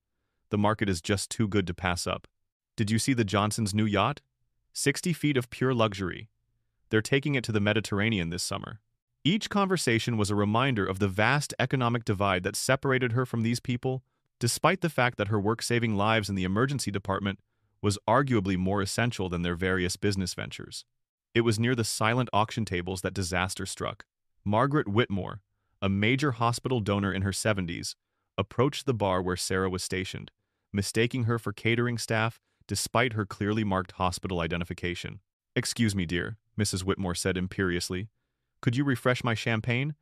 The market is just too good to pass up. Did you see the Johnsons' new yacht? 60 feet of pure luxury. They're taking it to the Mediterranean this summer. Each conversation was a reminder of the vast economic divide that separated her from these people, despite the fact that her work saving lives in the emergency department was arguably more essential than their various business ventures. It was near the silent auction tables that disaster struck. Margaret Whitmore, a major hospital donor in her 70s, approached the bar where Sarah was stationed, mistaking her for catering staff despite her clearly marked hospital identification. "Excuse me, dear," Mrs. Whitmore said imperiously. "Could you refresh my champagne?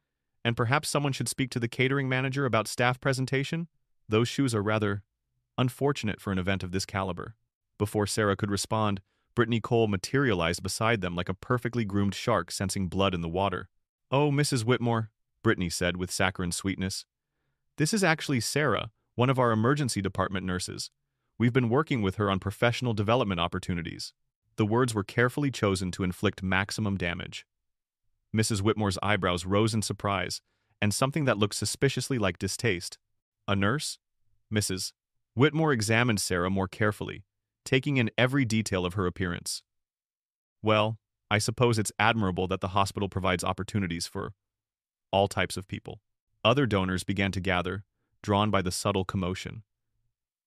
And perhaps someone should speak to the catering manager about staff presentation? Those shoes are rather unfortunate for an event of this caliber." Before Sarah could respond, Brittany Cole materialized beside them like a perfectly groomed shark sensing blood in the water. "Oh, Mrs. Whitmore," Brittany said with saccharine sweetness. "This is actually Sarah, one of our emergency department nurses. We've been working with her on professional development opportunities." The words were carefully chosen to inflict maximum damage. Mrs. Whitmore's eyebrows rose in surprise, and something that looked suspiciously like distaste. "A nurse?" Mrs. Whitmore examined Sarah more carefully, taking in every detail of her appearance. "Well, I suppose it's admirable that the hospital provides opportunities for all types of people." Other donors began to gather, drawn by the subtle commotion.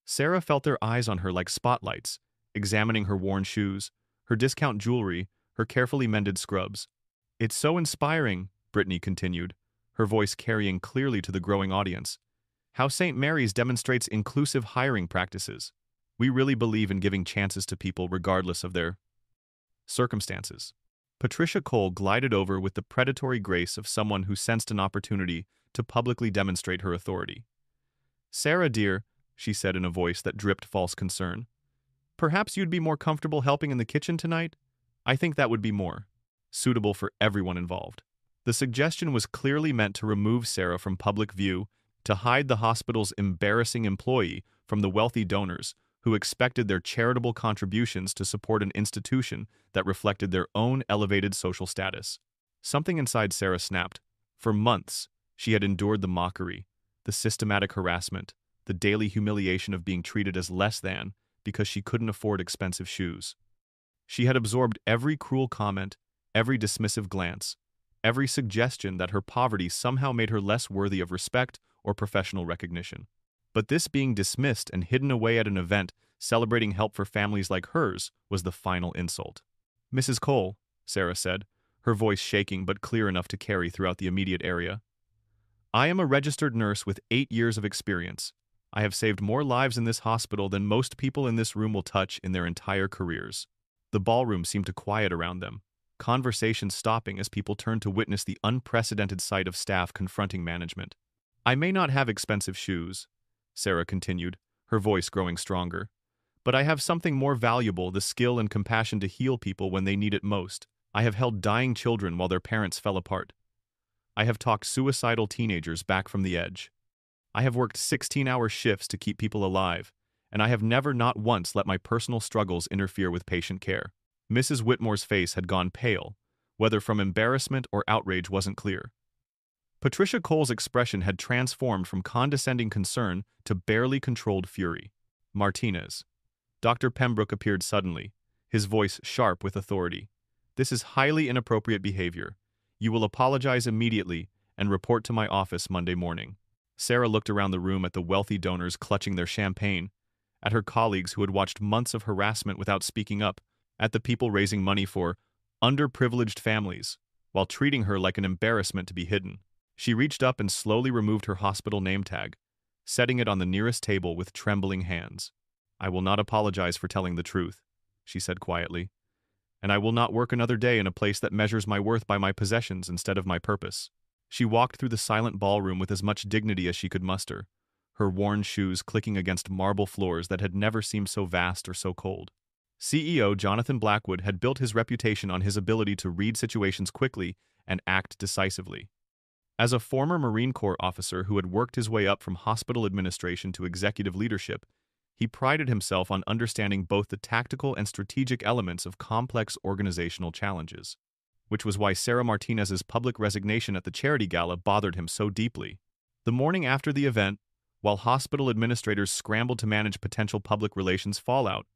Sarah felt their eyes on her like spotlights, examining her worn shoes, her discount jewelry, her carefully mended scrubs. "It's so inspiring," Brittany continued, her voice carrying clearly to the growing audience, "how St. Mary's demonstrates inclusive hiring practices. We really believe in giving chances to people regardless of their circumstances." Patricia Cole glided over with the predatory grace of someone who sensed an opportunity to publicly demonstrate her authority. "Sarah, dear," she said in a voice that dripped false concern, "perhaps you'd be more comfortable helping in the kitchen tonight? I think that would be more suitable for everyone involved." The suggestion was clearly meant to remove Sarah from public view, to hide the hospital's embarrassing employee from the wealthy donors who expected their charitable contributions to support an institution that reflected their own elevated social status. Something inside Sarah snapped. For months, she had endured the mockery, the systematic harassment, the daily humiliation of being treated as less than because she couldn't afford expensive shoes. She had absorbed every cruel comment, every dismissive glance, every suggestion that her poverty somehow made her less worthy of respect or professional recognition. But this being dismissed and hidden away at an event celebrating help for families like hers was the final insult. "Mrs. Cole," Sarah said, her voice shaking but clear enough to carry throughout the immediate area, "I am a registered nurse with 8 years of experience. I have saved more lives in this hospital than most people in this room will touch in their entire careers." The ballroom seemed to quiet around them, conversations stopping as people turned to witness the unprecedented sight of staff confronting management. "I may not have expensive shoes," Sarah continued, her voice growing stronger, "but I have something more valuable, the skill and compassion to heal people when they need it most. I have held dying children while their parents fell apart. I have talked suicidal teenagers back from the edge. I have worked 16-hour shifts to keep people alive, and I have never not once let my personal struggles interfere with patient care." Mrs. Whitmore's face had gone pale, whether from embarrassment or outrage wasn't clear. Patricia Cole's expression had transformed from condescending concern to barely controlled fury. "Martinez." Dr. Pembroke appeared suddenly, his voice sharp with authority. "This is highly inappropriate behavior. You will apologize immediately and report to my office Monday morning." Sarah looked around the room at the wealthy donors clutching their champagne, at her colleagues who had watched months of harassment without speaking up, at the people raising money for underprivileged families, while treating her like an embarrassment to be hidden. She reached up and slowly removed her hospital name tag, setting it on the nearest table with trembling hands. "I will not apologize for telling the truth," she said quietly, "and I will not work another day in a place that measures my worth by my possessions instead of my purpose." She walked through the silent ballroom with as much dignity as she could muster, her worn shoes clicking against marble floors that had never seemed so vast or so cold. CEO Jonathan Blackwood had built his reputation on his ability to read situations quickly and act decisively. As a former Marine Corps officer who had worked his way up from hospital administration to executive leadership, he prided himself on understanding both the tactical and strategic elements of complex organizational challenges, which was why Sarah Martinez's public resignation at the charity gala bothered him so deeply. The morning after the event, while hospital administrators scrambled to manage potential public relations fallout,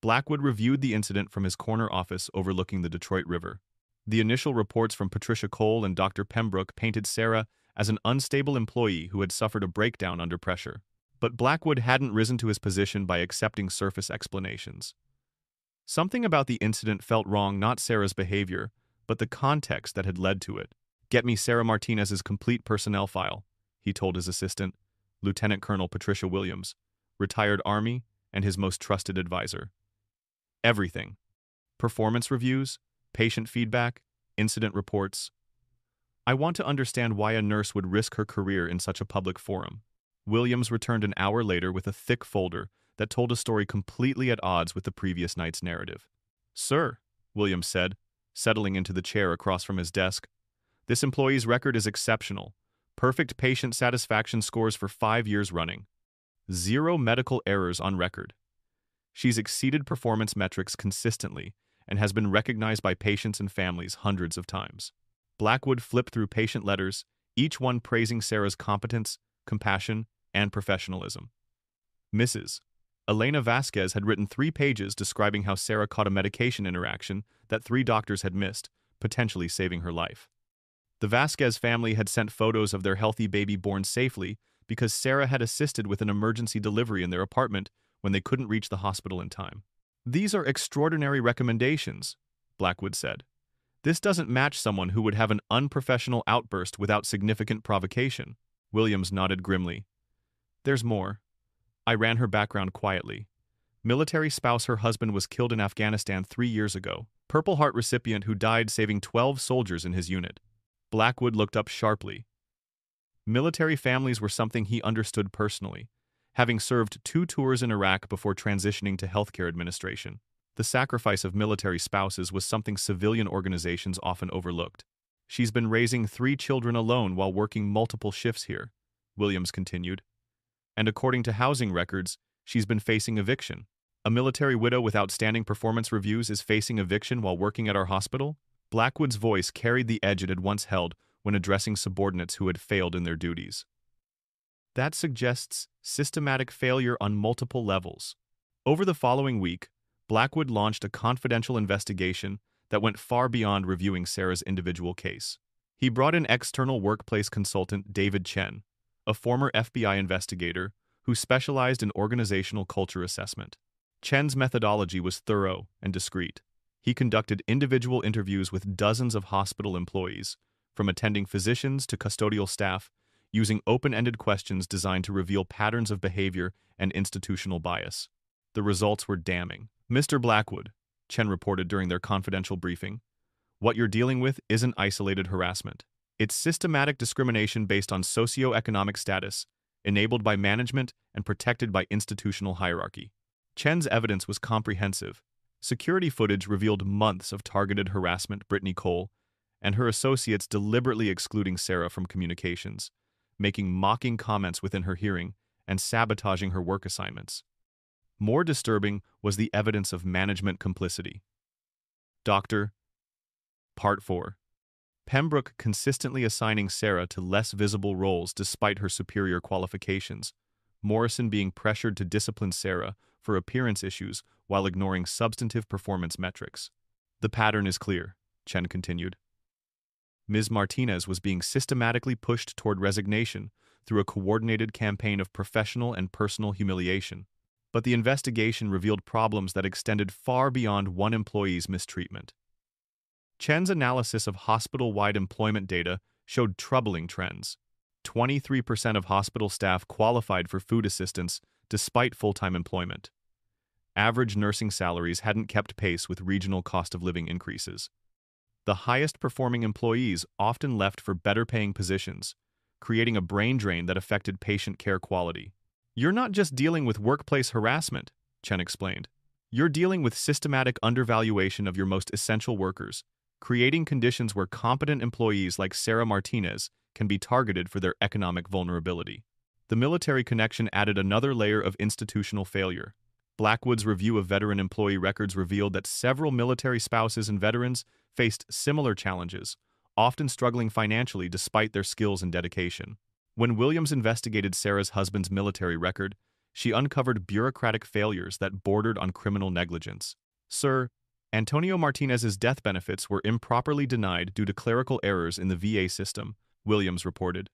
Blackwood reviewed the incident from his corner office overlooking the Detroit River. The initial reports from Patricia Cole and Dr. Pembroke painted Sarah as an unstable employee who had suffered a breakdown under pressure. But Blackwood hadn't risen to his position by accepting surface explanations. Something about the incident felt wrong, not Sarah's behavior, but the context that had led to it. "Get me Sarah Martinez's complete personnel file," he told his assistant, Lieutenant Colonel Patricia Williams, retired Army and his most trusted advisor. Everything. Performance reviews, patient feedback, incident reports. "I want to understand why a nurse would risk her career in such a public forum." Williams returned an hour later with a thick folder that told a story completely at odds with the previous night's narrative. "Sir," Williams said, settling into the chair across from his desk, "this employee's record is exceptional. Perfect patient satisfaction scores for 5 years running. 0 medical errors on record. She's exceeded performance metrics consistently and has been recognized by patients and families hundreds of times." Blackwood flipped through patient letters, each one praising Sarah's competence, compassion, and professionalism. Mrs. Elena Vasquez had written 3 pages describing how Sarah caught a medication interaction that 3 doctors had missed, potentially saving her life. The Vasquez family had sent photos of their healthy baby born safely because Sarah had assisted with an emergency delivery in their apartment when they couldn't reach the hospital in time. "These are extraordinary recommendations," Blackwood said. "This doesn't match someone who would have an unprofessional outburst without significant provocation." Williams nodded grimly. "There's more. I ran her background quietly. Military spouse her husband was killed in Afghanistan 3 years ago. Purple Heart recipient who died saving 12 soldiers in his unit." Blackwood looked up sharply. Military families were something he understood personally, having served 2 tours in Iraq before transitioning to healthcare administration. The sacrifice of military spouses was something civilian organizations often overlooked. "She's been raising 3 children alone while working multiple shifts here," Williams continued. "And according to housing records, she's been facing eviction. A military widow with outstanding performance reviews is facing eviction while working at our hospital?" Blackwood's voice carried the edge it had once held when addressing subordinates who had failed in their duties. "That suggests systematic failure on multiple levels." Over the following week, Blackwood launched a confidential investigation that went far beyond reviewing Sarah's individual case. He brought in external workplace consultant David Chen, a former FBI investigator who specialized in organizational culture assessment. Chen's methodology was thorough and discreet. He conducted individual interviews with dozens of hospital employees, from attending physicians to custodial staff, using open-ended questions designed to reveal patterns of behavior and institutional bias. The results were damning. "Mr. Blackwood," Chen reported during their confidential briefing, "what you're dealing with isn't isolated harassment. It's systematic discrimination based on socioeconomic status, enabled by management and protected by institutional hierarchy." Chen's evidence was comprehensive. Security footage revealed months of targeted harassment Brittany Cole and her associates deliberately excluding Sarah from communications, making mocking comments within her hearing, and sabotaging her work assignments. More disturbing was the evidence of management complicity. Dr. Part 4. Pembroke consistently assigning Sarah to less visible roles despite her superior qualifications, Morrison being pressured to discipline Sarah for appearance issues while ignoring substantive performance metrics. "The pattern is clear," Chen continued. Ms. Martinez was being systematically pushed toward resignation through a coordinated campaign of professional and personal humiliation. But the investigation revealed problems that extended far beyond one employee's mistreatment. Chen's analysis of hospital-wide employment data showed troubling trends. 23% of hospital staff qualified for food assistance despite full-time employment. Average nursing salaries hadn't kept pace with regional cost of living increases. The highest-performing employees often left for better-paying positions, creating a brain drain that affected patient care quality. "You're not just dealing with workplace harassment," Chen explained. "You're dealing with systematic undervaluation of your most essential workers, creating conditions where competent employees like Sarah Martinez can be targeted for their economic vulnerability." The military connection added another layer of institutional failure. Blackwood's review of veteran employee records revealed that several military spouses and veterans faced similar challenges, often struggling financially despite their skills and dedication. When Williams investigated Sarah's husband's military record, she uncovered bureaucratic failures that bordered on criminal negligence. "Sir, Antonio Martinez's death benefits were improperly denied due to clerical errors in the VA system," Williams reported.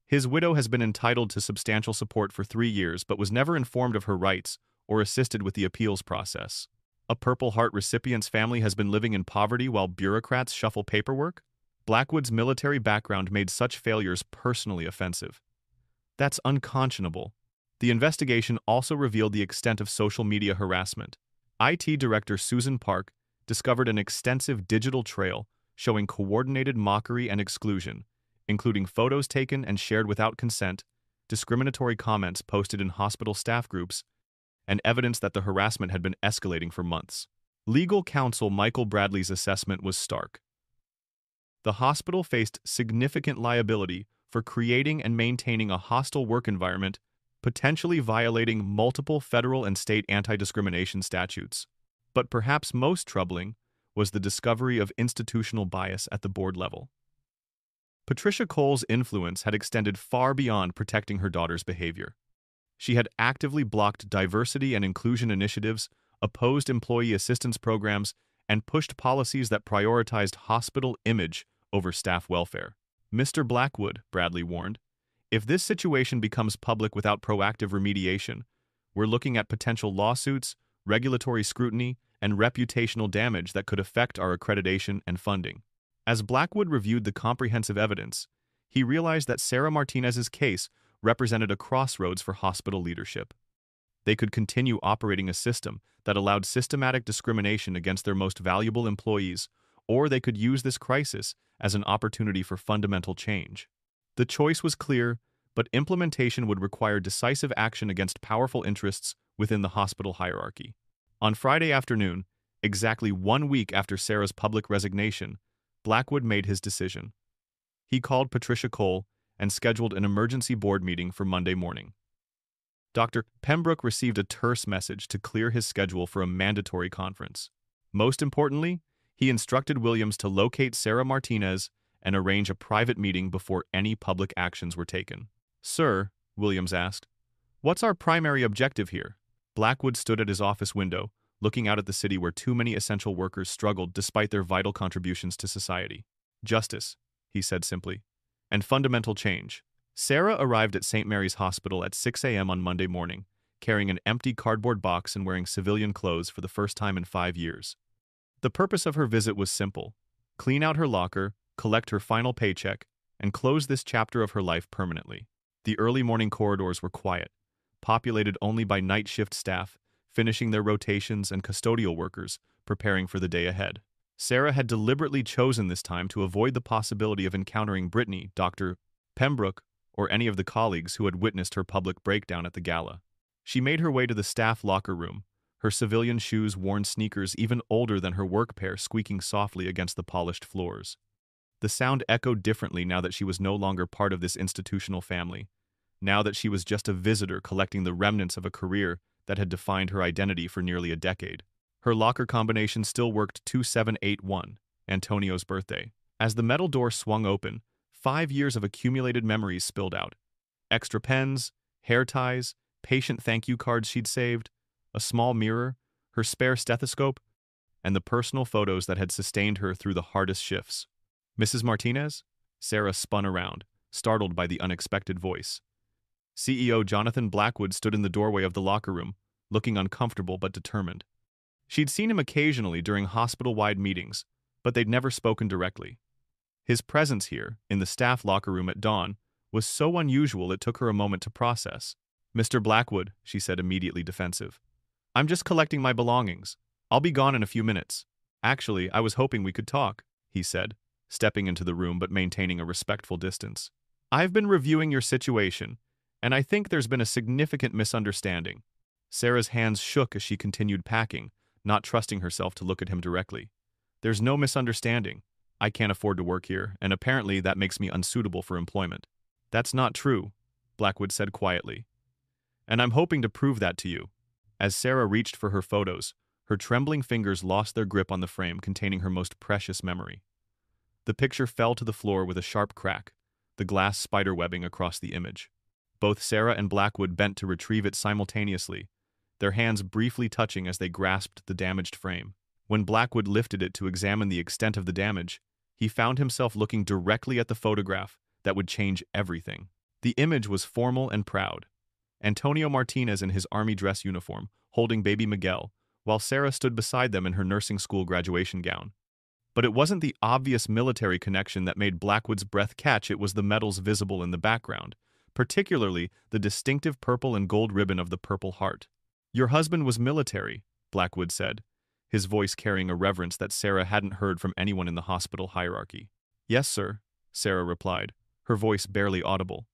"His widow has been entitled to substantial support for 3 years but was never informed of her rights or assisted with the appeals process." A Purple Heart recipient's family has been living in poverty while bureaucrats shuffle paperwork? Blackwood's military background made such failures personally offensive. That's unconscionable. The investigation also revealed the extent of social media harassment. IT Director Susan Park discovered an extensive digital trail showing coordinated mockery and exclusion, including photos taken and shared without consent, discriminatory comments posted in hospital staff groups, and evidence that the harassment had been escalating for months. Legal counsel Michael Bradley's assessment was stark. The hospital faced significant liability for creating and maintaining a hostile work environment, potentially violating multiple federal and state anti-discrimination statutes. But perhaps most troubling was the discovery of institutional bias at the board level. Patricia Cole's influence had extended far beyond protecting her daughter's behavior. She had actively blocked diversity and inclusion initiatives, opposed employee assistance programs, and pushed policies that prioritized hospital image over staff welfare. Mr. Blackwood, Bradley warned, if this situation becomes public without proactive remediation, we're looking at potential lawsuits, regulatory scrutiny, and reputational damage that could affect our accreditation and funding. As Blackwood reviewed the comprehensive evidence, he realized that Sarah Martinez's case represented a crossroads for hospital leadership. They could continue operating a system that allowed systematic discrimination against their most valuable employees, or they could use this crisis as an opportunity for fundamental change. The choice was clear, but implementation would require decisive action against powerful interests within the hospital hierarchy. On Friday afternoon, exactly 1 week after Sarah's public resignation, Blackwood made his decision. He called Patricia Cole and scheduled an emergency board meeting for Monday morning. Dr. Pembroke received a terse message to clear his schedule for a mandatory conference. Most importantly, he instructed Williams to locate Sarah Martinez and arrange a private meeting before any public actions were taken. "Sir," Williams asked, "what's our primary objective here?" Blackwood stood at his office window, looking out at the city where too many essential workers struggled despite their vital contributions to society. "Justice," he said simply, "and fundamental change." Sarah arrived at St. Mary's Hospital at 6 a.m. on Monday morning, carrying an empty cardboard box and wearing civilian clothes for the first time in 5 years. The purpose of her visit was simple: clean out her locker, collect her final paycheck, and close this chapter of her life permanently. The early morning corridors were quiet, populated only by night shift staff, finishing their rotations, and custodial workers, preparing for the day ahead. Sarah had deliberately chosen this time to avoid the possibility of encountering Brittany, Dr. Pembroke, or any of the colleagues who had witnessed her public breakdown at the gala. She made her way to the staff locker room, her civilian shoes, worn sneakers even older than her work pair, squeaking softly against the polished floors. The sound echoed differently now that she was no longer part of this institutional family, now that she was just a visitor collecting the remnants of a career that had defined her identity for nearly a decade. Her locker combination still worked 2781, Antonio's birthday. As the metal door swung open, 5 years of accumulated memories spilled out. Extra pens, hair ties, patient thank you cards she'd saved, a small mirror, her spare stethoscope, and the personal photos that had sustained her through the hardest shifts. "Mrs. Martinez?" Sarah spun around, startled by the unexpected voice. CEO Jonathan Blackwood stood in the doorway of the locker room, looking uncomfortable but determined. She'd seen him occasionally during hospital-wide meetings, but they'd never spoken directly. His presence here, in the staff locker room at dawn, was so unusual it took her a moment to process. "Mr. Blackwood," she said, immediately defensive. "I'm just collecting my belongings. I'll be gone in a few minutes." "Actually, I was hoping we could talk," he said, stepping into the room but maintaining a respectful distance. "I've been reviewing your situation, and I think there's been a significant misunderstanding." Sarah's hands shook as she continued packing, not trusting herself to look at him directly. "There's no misunderstanding. I can't afford to work here, and apparently that makes me unsuitable for employment." "That's not true," Blackwood said quietly. "And I'm hoping to prove that to you." As Sarah reached for her photos, her trembling fingers lost their grip on the frame containing her most precious memory. The picture fell to the floor with a sharp crack, the glass spiderwebbing across the image. Both Sarah and Blackwood bent to retrieve it simultaneously, their hands briefly touching as they grasped the damaged frame. When Blackwood lifted it to examine the extent of the damage, he found himself looking directly at the photograph that would change everything. The image was formal and proud. Antonio Martinez in his army dress uniform, holding baby Miguel, while Sarah stood beside them in her nursing school graduation gown. But it wasn't the obvious military connection that made Blackwood's breath catch, it was the medals visible in the background, particularly the distinctive purple and gold ribbon of the Purple Heart. "Your husband was military," Blackwood said, his voice carrying a reverence that Sarah hadn't heard from anyone in the hospital hierarchy. "Yes, sir," Sarah replied, her voice barely audible.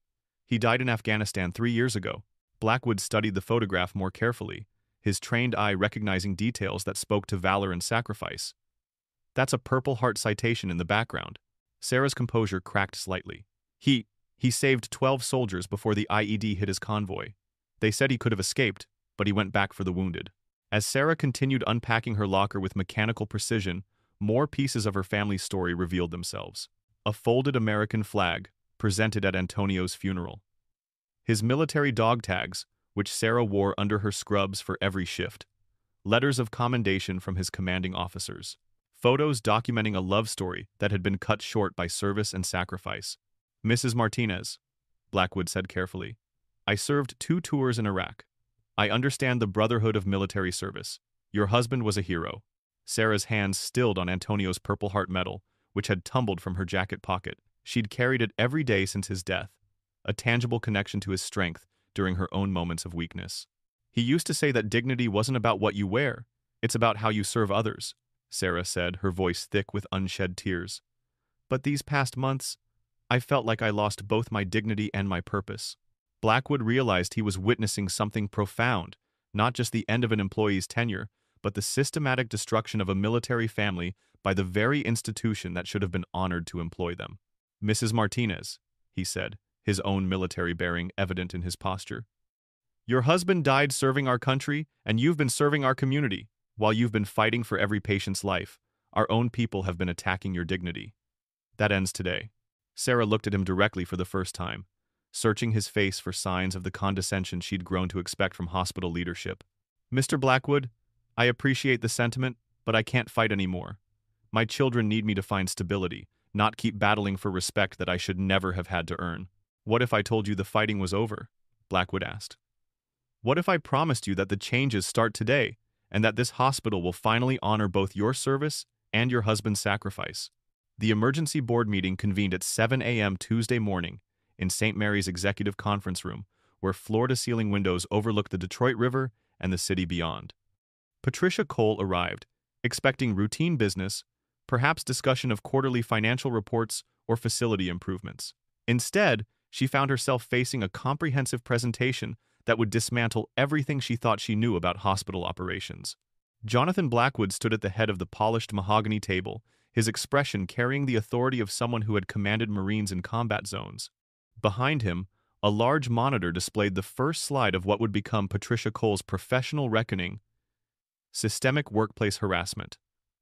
"He died in Afghanistan 3 years ago." Blackwood studied the photograph more carefully, his trained eye recognizing details that spoke to valor and sacrifice. "That's a Purple Heart citation in the background." Sarah's composure cracked slightly. He saved 12 soldiers before the IED hit his convoy. They said he could have escaped, but he went back for the wounded. As Sarah continued unpacking her locker with mechanical precision, more pieces of her family's story revealed themselves. A folded American flag, presented at Antonio's funeral. His military dog tags, which Sarah wore under her scrubs for every shift. Letters of commendation from his commanding officers. Photos documenting a love story that had been cut short by service and sacrifice. "Mrs. Martinez," Blackwood said carefully, "I served 2 tours in Iraq. I understand the brotherhood of military service. Your husband was a hero." Sarah's hands stilled on Antonio's Purple Heart medal, which had tumbled from her jacket pocket. She'd carried it every day since his death, a tangible connection to his strength during her own moments of weakness. "He used to say that dignity wasn't about what you wear, it's about how you serve others," Sarah said, her voice thick with unshed tears. "But these past months, I felt like I lost both my dignity and my purpose." Blackwood realized he was witnessing something profound, not just the end of an employee's tenure, but the systematic destruction of a military family by the very institution that should have been honored to employ them. "Mrs. Martinez," he said, his own military bearing evident in his posture. "Your husband died serving our country, and you've been serving our community. While you've been fighting for every patient's life, our own people have been attacking your dignity. That ends today." Sarah looked at him directly for the first time, searching his face for signs of the condescension she'd grown to expect from hospital leadership. "Mr. Blackwood, I appreciate the sentiment, but I can't fight anymore. My children need me to find stability, not keep battling for respect that I should never have had to earn." "What if I told you the fighting was over?" Blackwood asked. "What if I promised you that the changes start today, and that this hospital will finally honor both your service and your husband's sacrifice?" The emergency board meeting convened at 7 a.m. Tuesday morning in St. Mary's executive conference room, where floor-to-ceiling windows overlooked the Detroit River and the city beyond. Patricia Cole arrived, expecting routine business, perhaps discussion of quarterly financial reports or facility improvements. Instead, she found herself facing a comprehensive presentation that would dismantle everything she thought she knew about hospital operations. Jonathan Blackwood stood at the head of the polished mahogany table, his expression carrying the authority of someone who had commanded Marines in combat zones. Behind him, a large monitor displayed the first slide of what would become Patricia Cole's professional reckoning: systemic workplace harassment,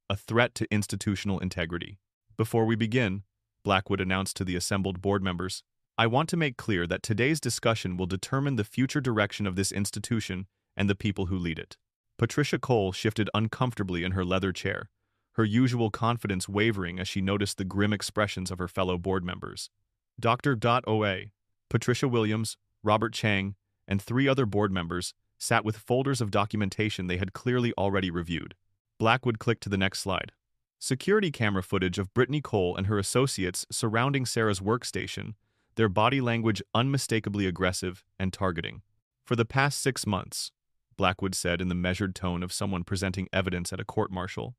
a threat to institutional integrity. "Before we begin," Blackwood announced to the assembled board members, "I want to make clear that today's discussion will determine the future direction of this institution and the people who lead it." Patricia Cole shifted uncomfortably in her leather chair, her usual confidence wavering as she noticed the grim expressions of her fellow board members. Dr. O.A., Patricia Williams, Robert Chang, and 3 other board members sat with folders of documentation they had clearly already reviewed. Blackwood clicked to the next slide. Security camera footage of Brittany Cole and her associates surrounding Sarah's workstation, their body language unmistakably aggressive and targeting. "For the past 6 months," Blackwood said in the measured tone of someone presenting evidence at a court-martial,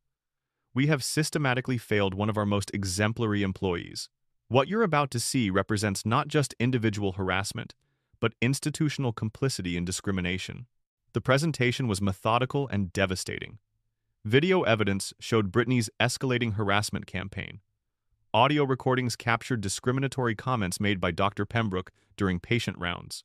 "we have systematically failed one of our most exemplary employees. What you're about to see represents not just individual harassment, but institutional complicity in discrimination." The presentation was methodical and devastating. Video evidence showed Brittany's escalating harassment campaign. Audio recordings captured discriminatory comments made by Dr. Pembroke during patient rounds.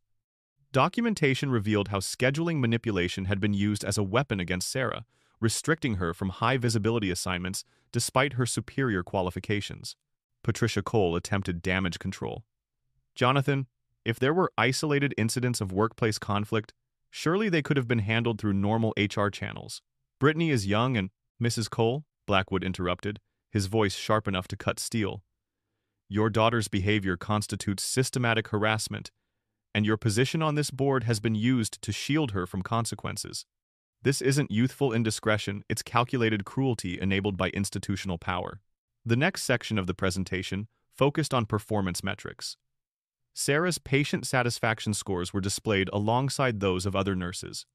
Documentation revealed how scheduling manipulation had been used as a weapon against Sarah, restricting her from high-visibility assignments despite her superior qualifications. Patricia Cole attempted damage control. "Jonathan, if there were isolated incidents of workplace conflict, surely they could have been handled through normal HR channels. Brittany is young and—" "Mrs. Cole," Blackwood interrupted, his voice sharp enough to cut steel. "Your daughter's behavior constitutes systematic harassment, and your position on this board has been used to shield her from consequences." This isn't youthful indiscretion, it's calculated cruelty enabled by institutional power. The next section of the presentation focused on performance metrics. Sarah's patient satisfaction scores were displayed alongside those of other nurses,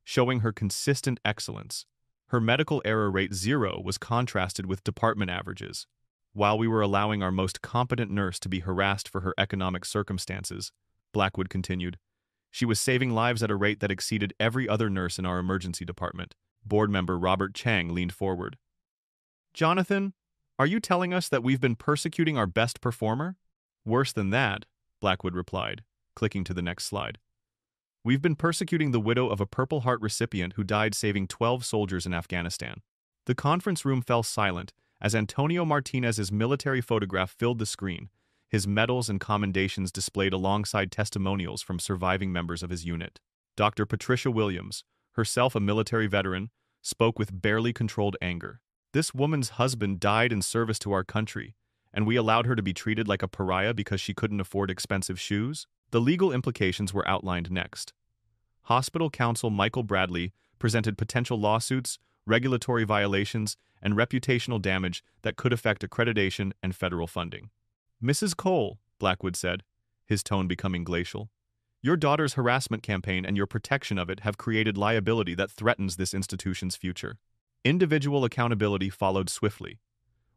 showing her consistent excellence. Her medical error rate 0 was contrasted with department averages. While we were allowing our most competent nurse to be harassed for her economic circumstances, Blackwood continued, she was saving lives at a rate that exceeded every other nurse in our emergency department. Board member Robert Chang leaned forward. Jonathan, are you telling us that we've been persecuting our best performer? Worse than that, Blackwood replied, clicking to the next slide. We've been persecuting the widow of a Purple Heart recipient who died saving 12 soldiers in Afghanistan. The conference room fell silent as Antonio Martinez's military photograph filled the screen, his medals and commendations displayed alongside testimonials from surviving members of his unit. Dr. Patricia Williams, herself a military veteran, spoke with barely controlled anger. This woman's husband died in service to our country, and we allowed her to be treated like a pariah because she couldn't afford expensive shoes? The legal implications were outlined next. Hospital counsel Michael Bradley presented potential lawsuits, regulatory violations, and reputational damage that could affect accreditation and federal funding. Mrs. Cole, Blackwood said, his tone becoming glacial, your daughter's harassment campaign and your protection of it have created liability that threatens this institution's future. Individual accountability followed swiftly.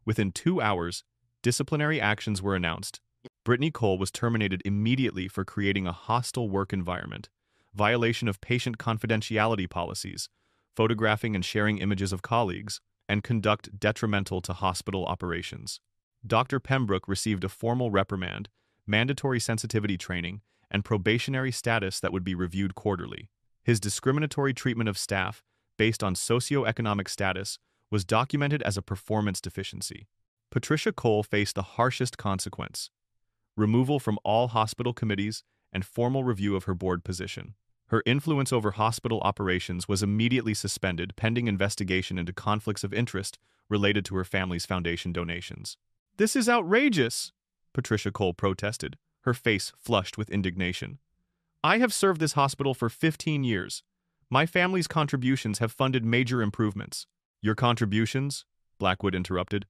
Within 2 hours, disciplinary actions were announced. Brittany Cole was terminated immediately for creating a hostile work environment, violation of patient confidentiality policies, photographing and sharing images of colleagues, and conduct detrimental to hospital operations. Dr. Pembroke received a formal reprimand, mandatory sensitivity training, and probationary status that would be reviewed quarterly. His discriminatory treatment of staff, based on socioeconomic status, was documented as a performance deficiency. Patricia Cole faced the harshest consequence: removal from all hospital committees and formal review of her board position. Her influence over hospital operations was immediately suspended pending investigation into conflicts of interest related to her family's foundation donations. This is outrageous, Patricia Cole protested, her face flushed with indignation. I have served this hospital for 15 years. My family's contributions have funded major improvements. Your contributions, Blackwood interrupted,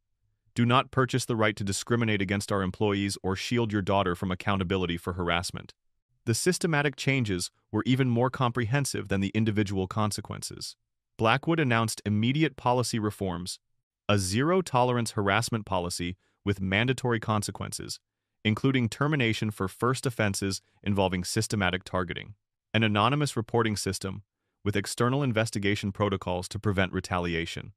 do not purchase the right to discriminate against our employees or shield your daughter from accountability for harassment. The systematic changes were even more comprehensive than the individual consequences. Blackwood announced immediate policy reforms, a zero-tolerance harassment policy with mandatory consequences, including termination for first offenses involving systematic targeting, an anonymous reporting system with external investigation protocols to prevent retaliation,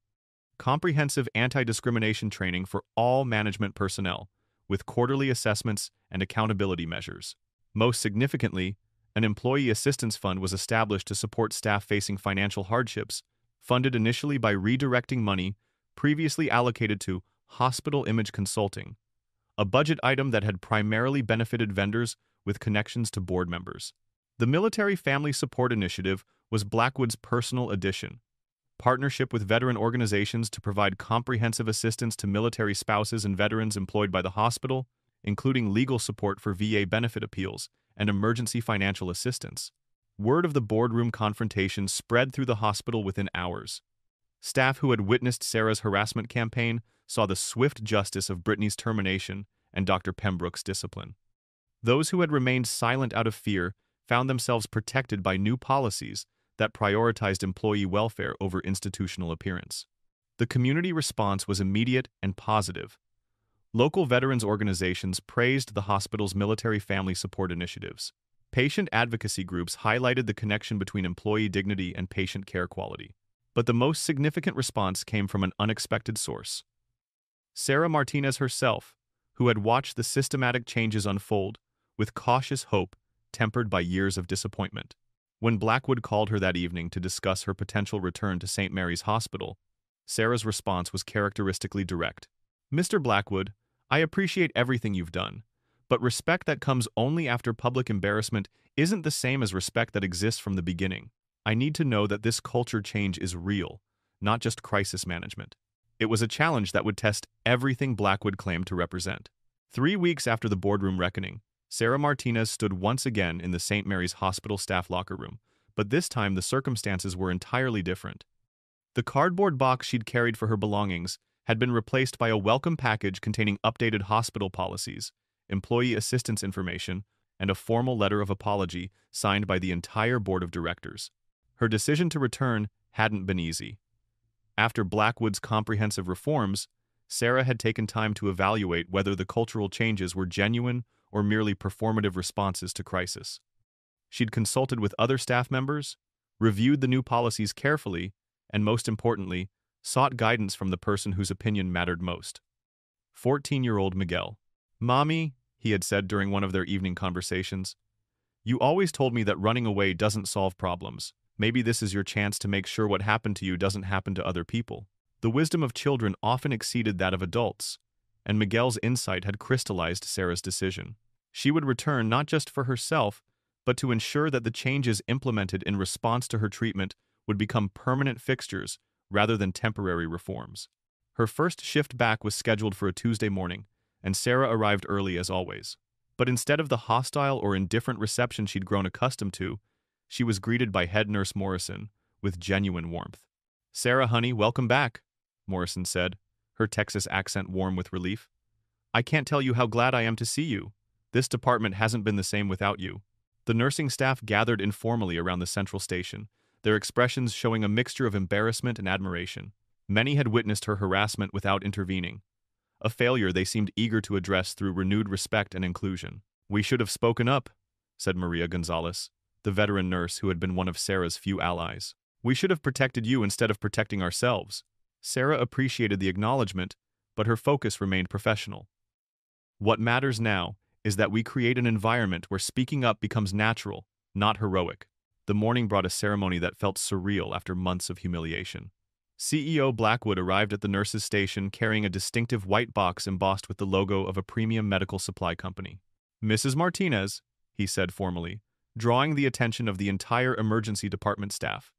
comprehensive anti-discrimination training for all management personnel, with quarterly assessments and accountability measures. Most significantly, an employee assistance fund was established to support staff facing financial hardships, funded initially by redirecting money previously allocated to hospital image consulting, a budget item that had primarily benefited vendors with connections to board members. The Military Family Support Initiative was Blackwood's personal addition. Partnership with veteran organizations to provide comprehensive assistance to military spouses and veterans employed by the hospital, including legal support for VA benefit appeals and emergency financial assistance. Word of the boardroom confrontation spread through the hospital within hours. Staff who had witnessed Sarah's harassment campaign saw the swift justice of Brittany's termination and Dr. Pembroke's discipline. Those who had remained silent out of fear found themselves protected by new policies that prioritized employee welfare over institutional appearance. The community response was immediate and positive. Local veterans organizations praised the hospital's military family support initiatives. Patient advocacy groups highlighted the connection between employee dignity and patient care quality. But the most significant response came from an unexpected source. Sarah Martinez herself, who had watched the systematic changes unfold with cautious hope tempered by years of disappointment. When Blackwood called her that evening to discuss her potential return to St. Mary's Hospital, Sarah's response was characteristically direct. Mr. Blackwood, I appreciate everything you've done, but respect that comes only after public embarrassment isn't the same as respect that exists from the beginning. I need to know that this culture change is real, not just crisis management. It was a challenge that would test everything Blackwood claimed to represent. 3 weeks after the boardroom reckoning, Sarah Martinez stood once again in the St. Mary's Hospital staff locker room, but this time the circumstances were entirely different. The cardboard box she'd carried for her belongings had been replaced by a welcome package containing updated hospital policies, employee assistance information, and a formal letter of apology signed by the entire board of directors. Her decision to return hadn't been easy. After Blackwood's comprehensive reforms, Sarah had taken time to evaluate whether the cultural changes were genuine or merely performative responses to crisis. She'd consulted with other staff members, reviewed the new policies carefully, and most importantly, sought guidance from the person whose opinion mattered most. 14-year-old Miguel. "Mommy," he had said during one of their evening conversations, "you always told me that running away doesn't solve problems. Maybe this is your chance to make sure what happened to you doesn't happen to other people." The wisdom of children often exceeded that of adults, and Miguel's insight had crystallized Sarah's decision. She would return not just for herself, but to ensure that the changes implemented in response to her treatment would become permanent fixtures rather than temporary reforms. Her first shift back was scheduled for a Tuesday morning, and Sarah arrived early as always. But instead of the hostile or indifferent reception she'd grown accustomed to, she was greeted by head nurse Morrison with genuine warmth. "Sarah, honey, welcome back," Morrison said, her Texas accent warm with relief. "I can't tell you how glad I am to see you. This department hasn't been the same without you." The nursing staff gathered informally around the central station, their expressions showing a mixture of embarrassment and admiration. Many had witnessed her harassment without intervening, a failure they seemed eager to address through renewed respect and inclusion. "We should have spoken up," said Maria Gonzalez, the veteran nurse who had been one of Sarah's few allies. "We should have protected you instead of protecting ourselves." Sarah appreciated the acknowledgement, but her focus remained professional. "What matters now is that we create an environment where speaking up becomes natural, not heroic." The morning brought a ceremony that felt surreal after months of humiliation. CEO Blackwood arrived at the nurses' station carrying a distinctive white box embossed with the logo of a premium medical supply company. "Mrs. Martinez," he said formally, drawing the attention of the entire emergency department staff.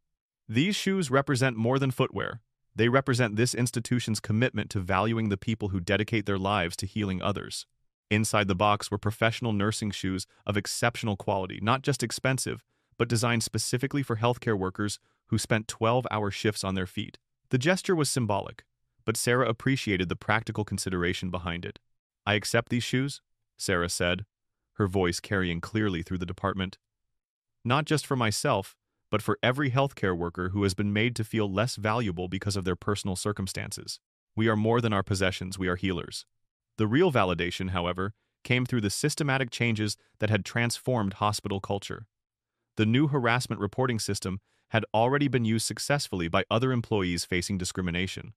"These shoes represent more than footwear. They represent this institution's commitment to valuing the people who dedicate their lives to healing others." Inside the box were professional nursing shoes of exceptional quality, not just expensive, but designed specifically for healthcare workers who spent 12-hour shifts on their feet. The gesture was symbolic, but Sarah appreciated the practical consideration behind it. "I accept these shoes," Sarah said, her voice carrying clearly through the department. "Not just for myself, but for every healthcare worker who has been made to feel less valuable because of their personal circumstances. We are more than our possessions, we are healers." The real validation, however, came through the systematic changes that had transformed hospital culture. The new harassment reporting system had already been used successfully by other employees facing discrimination.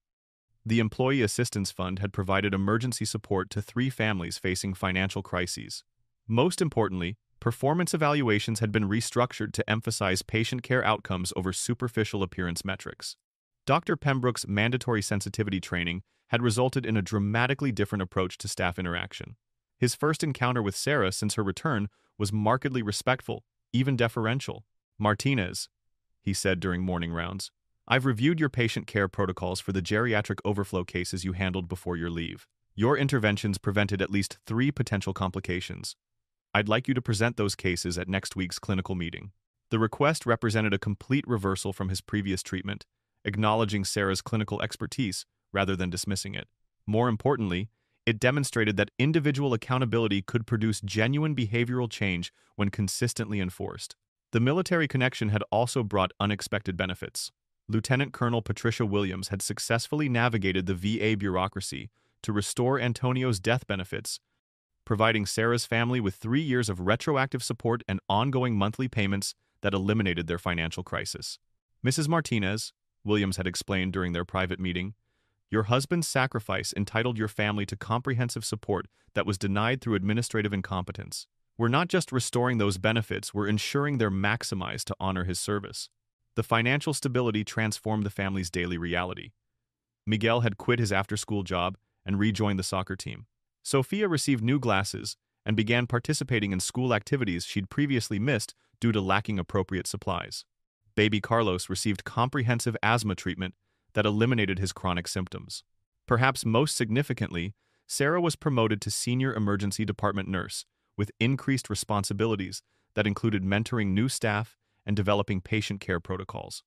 The Employee Assistance Fund had provided emergency support to 3 families facing financial crises. Most importantly, performance evaluations had been restructured to emphasize patient care outcomes over superficial appearance metrics. Dr. Pembroke's mandatory sensitivity training had resulted in a dramatically different approach to staff interaction. His first encounter with Sarah since her return was markedly respectful, even deferential. "Martinez," he said during morning rounds, "I've reviewed your patient care protocols for the geriatric overflow cases you handled before your leave. Your interventions prevented at least 3 potential complications. I'd like you to present those cases at next week's clinical meeting." The request represented a complete reversal from his previous treatment, acknowledging Sarah's clinical expertise rather than dismissing it. More importantly, it demonstrated that individual accountability could produce genuine behavioral change when consistently enforced. The military connection had also brought unexpected benefits. Lieutenant Colonel Patricia Williams had successfully navigated the VA bureaucracy to restore Antonio's death benefits, providing Sarah's family with 3 years of retroactive support and ongoing monthly payments that eliminated their financial crisis. "Mrs. Martinez," Williams had explained during their private meeting, "your husband's sacrifice entitled your family to comprehensive support that was denied through administrative incompetence. We're not just restoring those benefits, we're ensuring they're maximized to honor his service." The financial stability transformed the family's daily reality. Miguel had quit his after-school job and rejoined the soccer team. Sophia received new glasses and began participating in school activities she'd previously missed due to lacking appropriate supplies. Baby Carlos received comprehensive asthma treatment that eliminated his chronic symptoms. Perhaps most significantly, Sarah was promoted to senior emergency department nurse, with increased responsibilities that included mentoring new staff and developing patient care protocols.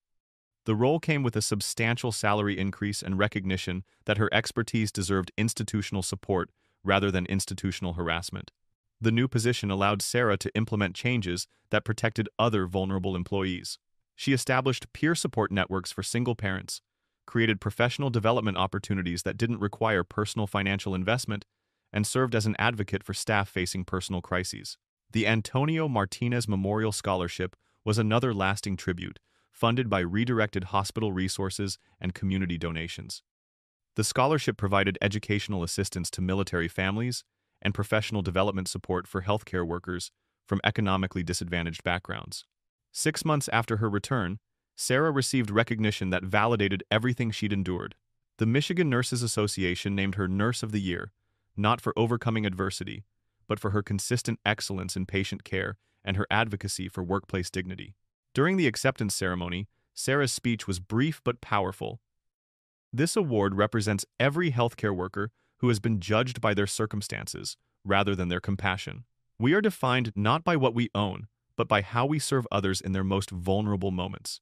The role came with a substantial salary increase and recognition that her expertise deserved institutional support rather than institutional harassment. The new position allowed Sarah to implement changes that protected other vulnerable employees. She established peer support networks for single parents, created professional development opportunities that didn't require personal financial investment, and served as an advocate for staff facing personal crises. The Antonio Martinez Memorial Scholarship was another lasting tribute, funded by redirected hospital resources and community donations. The scholarship provided educational assistance to military families and professional development support for healthcare workers from economically disadvantaged backgrounds. 6 months after her return, Sarah received recognition that validated everything she'd endured. The Michigan Nurses Association named her Nurse of the Year, not for overcoming adversity, but for her consistent excellence in patient care and her advocacy for workplace dignity. During the acceptance ceremony, Sarah's speech was brief but powerful. This award represents every healthcare worker who has been judged by their circumstances rather than their compassion. We are defined not by what we own, but by how we serve others in their most vulnerable moments.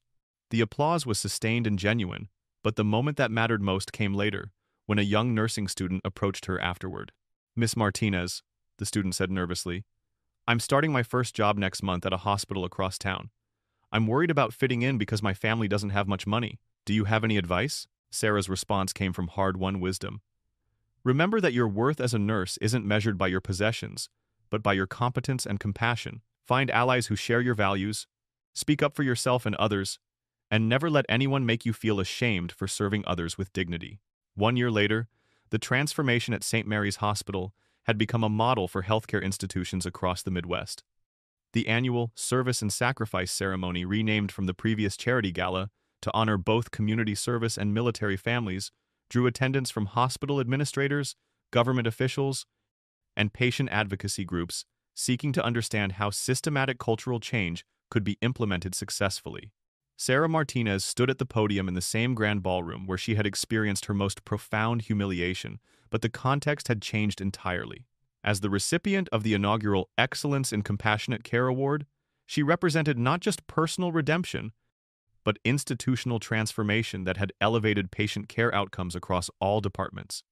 The applause was sustained and genuine, but the moment that mattered most came later, when a young nursing student approached her afterward. "Miss Martinez," the student said nervously, "I'm starting my first job next month at a hospital across town. I'm worried about fitting in because my family doesn't have much money. Do you have any advice?" Sarah's response came from hard-won wisdom. "Remember that your worth as a nurse isn't measured by your possessions, but by your competence and compassion. Find allies who share your values, speak up for yourself and others, and never let anyone make you feel ashamed for serving others with dignity." 1 year later, the transformation at St. Mary's Hospital had become a model for healthcare institutions across the Midwest. The annual Service and Sacrifice ceremony, renamed from the previous charity gala to honor both community service and military families, drew attendance from hospital administrators, government officials, and patient advocacy groups seeking to understand how systematic cultural change could be implemented successfully. Sarah Martinez stood at the podium in the same grand ballroom where she had experienced her most profound humiliation, but the context had changed entirely. As the recipient of the inaugural Excellence in Compassionate Care Award, she represented not just personal redemption, but institutional transformation that had elevated patient care outcomes across all departments.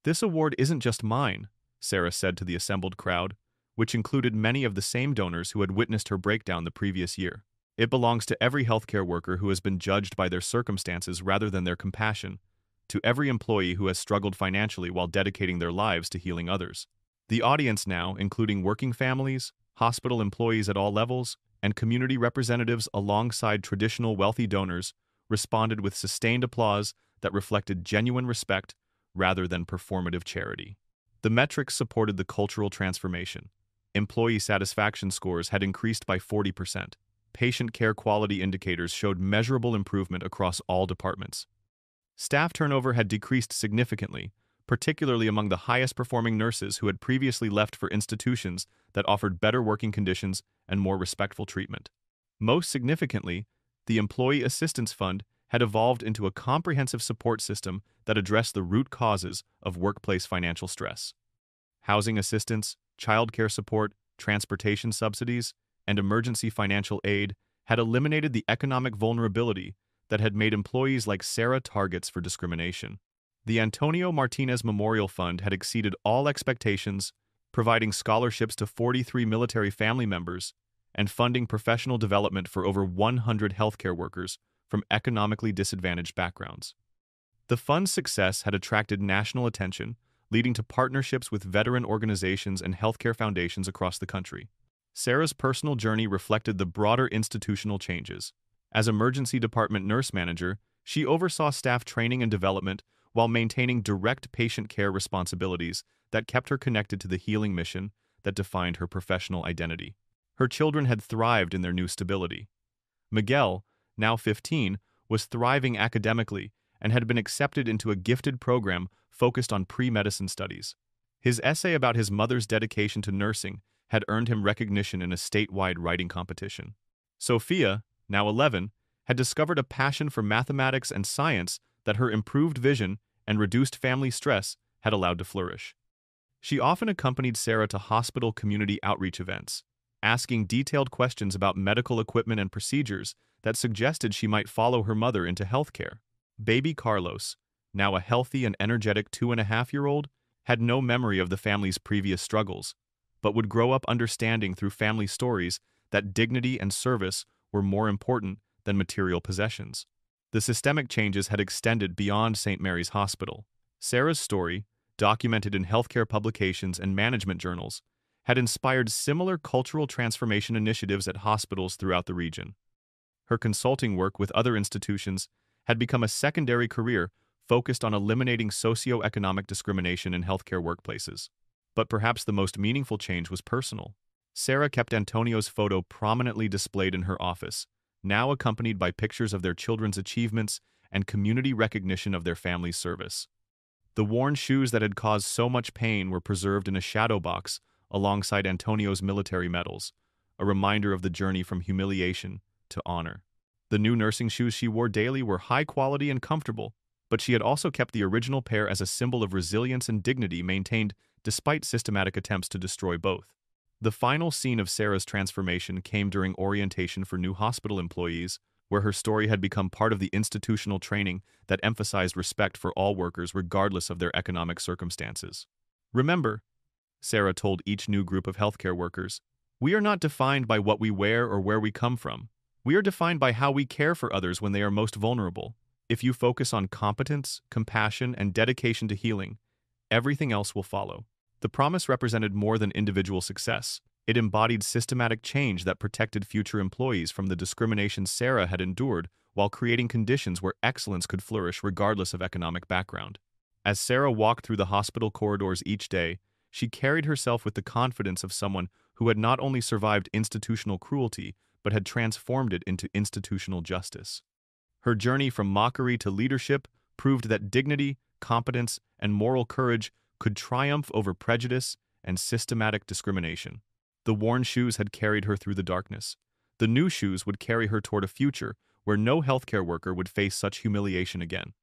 "This award isn't just mine," Sarah said to the assembled crowd, which included many of the same donors who had witnessed her breakdown the previous year. "It belongs to every healthcare worker who has been judged by their circumstances rather than their compassion, to every employee who has struggled financially while dedicating their lives to healing others." The audience now, including working families, hospital employees at all levels, and community representatives alongside traditional wealthy donors, responded with sustained applause that reflected genuine respect rather than performative charity. The metrics supported the cultural transformation. Employee satisfaction scores had increased by 40%. Patient care quality indicators showed measurable improvement across all departments. Staff turnover had decreased significantly, particularly among the highest-performing nurses who had previously left for institutions that offered better working conditions and more respectful treatment. Most significantly, the Employee Assistance Fund had evolved into a comprehensive support system that addressed the root causes of workplace financial stress. Housing assistance, childcare support, transportation subsidies, and emergency financial aid had eliminated the economic vulnerability that had made employees like Sarah targets for discrimination. The Antonio Martinez Memorial Fund had exceeded all expectations, providing scholarships to 43 military family members and funding professional development for over 100 healthcare workers from economically disadvantaged backgrounds. The fund's success had attracted national attention, leading to partnerships with veteran organizations and healthcare foundations across the country. Sarah's personal journey reflected the broader institutional changes. As emergency department nurse manager, she oversaw staff training and development while maintaining direct patient care responsibilities that kept her connected to the healing mission that defined her professional identity. Her children had thrived in their new stability. Miguel, now 15, was thriving academically and had been accepted into a gifted program focused on pre-medicine studies. His essay about his mother's dedication to nursing had earned him recognition in a statewide writing competition. Sophia, now 11, had discovered a passion for mathematics and science that her improved vision and reduced family stress had allowed to flourish. She often accompanied Sarah to hospital community outreach events, asking detailed questions about medical equipment and procedures that suggested she might follow her mother into healthcare. Baby Carlos, now a healthy and energetic 2.5-year-old, had no memory of the family's previous struggles, but would grow up understanding through family stories that dignity and service were more important than material possessions. The systemic changes had extended beyond St. Mary's Hospital. Sarah's story, documented in healthcare publications and management journals, had inspired similar cultural transformation initiatives at hospitals throughout the region. Her consulting work with other institutions had become a secondary career focused on eliminating socioeconomic discrimination in healthcare workplaces. But perhaps the most meaningful change was personal. Sarah kept Antonio's photo prominently displayed in her office, now accompanied by pictures of their children's achievements and community recognition of their family's service. The worn shoes that had caused so much pain were preserved in a shadow box alongside Antonio's military medals, a reminder of the journey from humiliation to honor. The new nursing shoes she wore daily were high quality and comfortable, but she had also kept the original pair as a symbol of resilience and dignity maintained despite systematic attempts to destroy both. The final scene of Sarah's transformation came during orientation for new hospital employees, where her story had become part of the institutional training that emphasized respect for all workers regardless of their economic circumstances. "Remember," Sarah told each new group of healthcare workers, "we are not defined by what we wear or where we come from. We are defined by how we care for others when they are most vulnerable. If you focus on competence, compassion, and dedication to healing, everything else will follow." The promise represented more than individual success. It embodied systematic change that protected future employees from the discrimination Sarah had endured while creating conditions where excellence could flourish regardless of economic background. As Sarah walked through the hospital corridors each day, she carried herself with the confidence of someone who had not only survived institutional cruelty, but had transformed it into institutional justice. Her journey from mockery to leadership proved that dignity, competence, and moral courage could triumph over prejudice and systematic discrimination. The worn shoes had carried her through the darkness. The new shoes would carry her toward a future where no healthcare worker would face such humiliation again.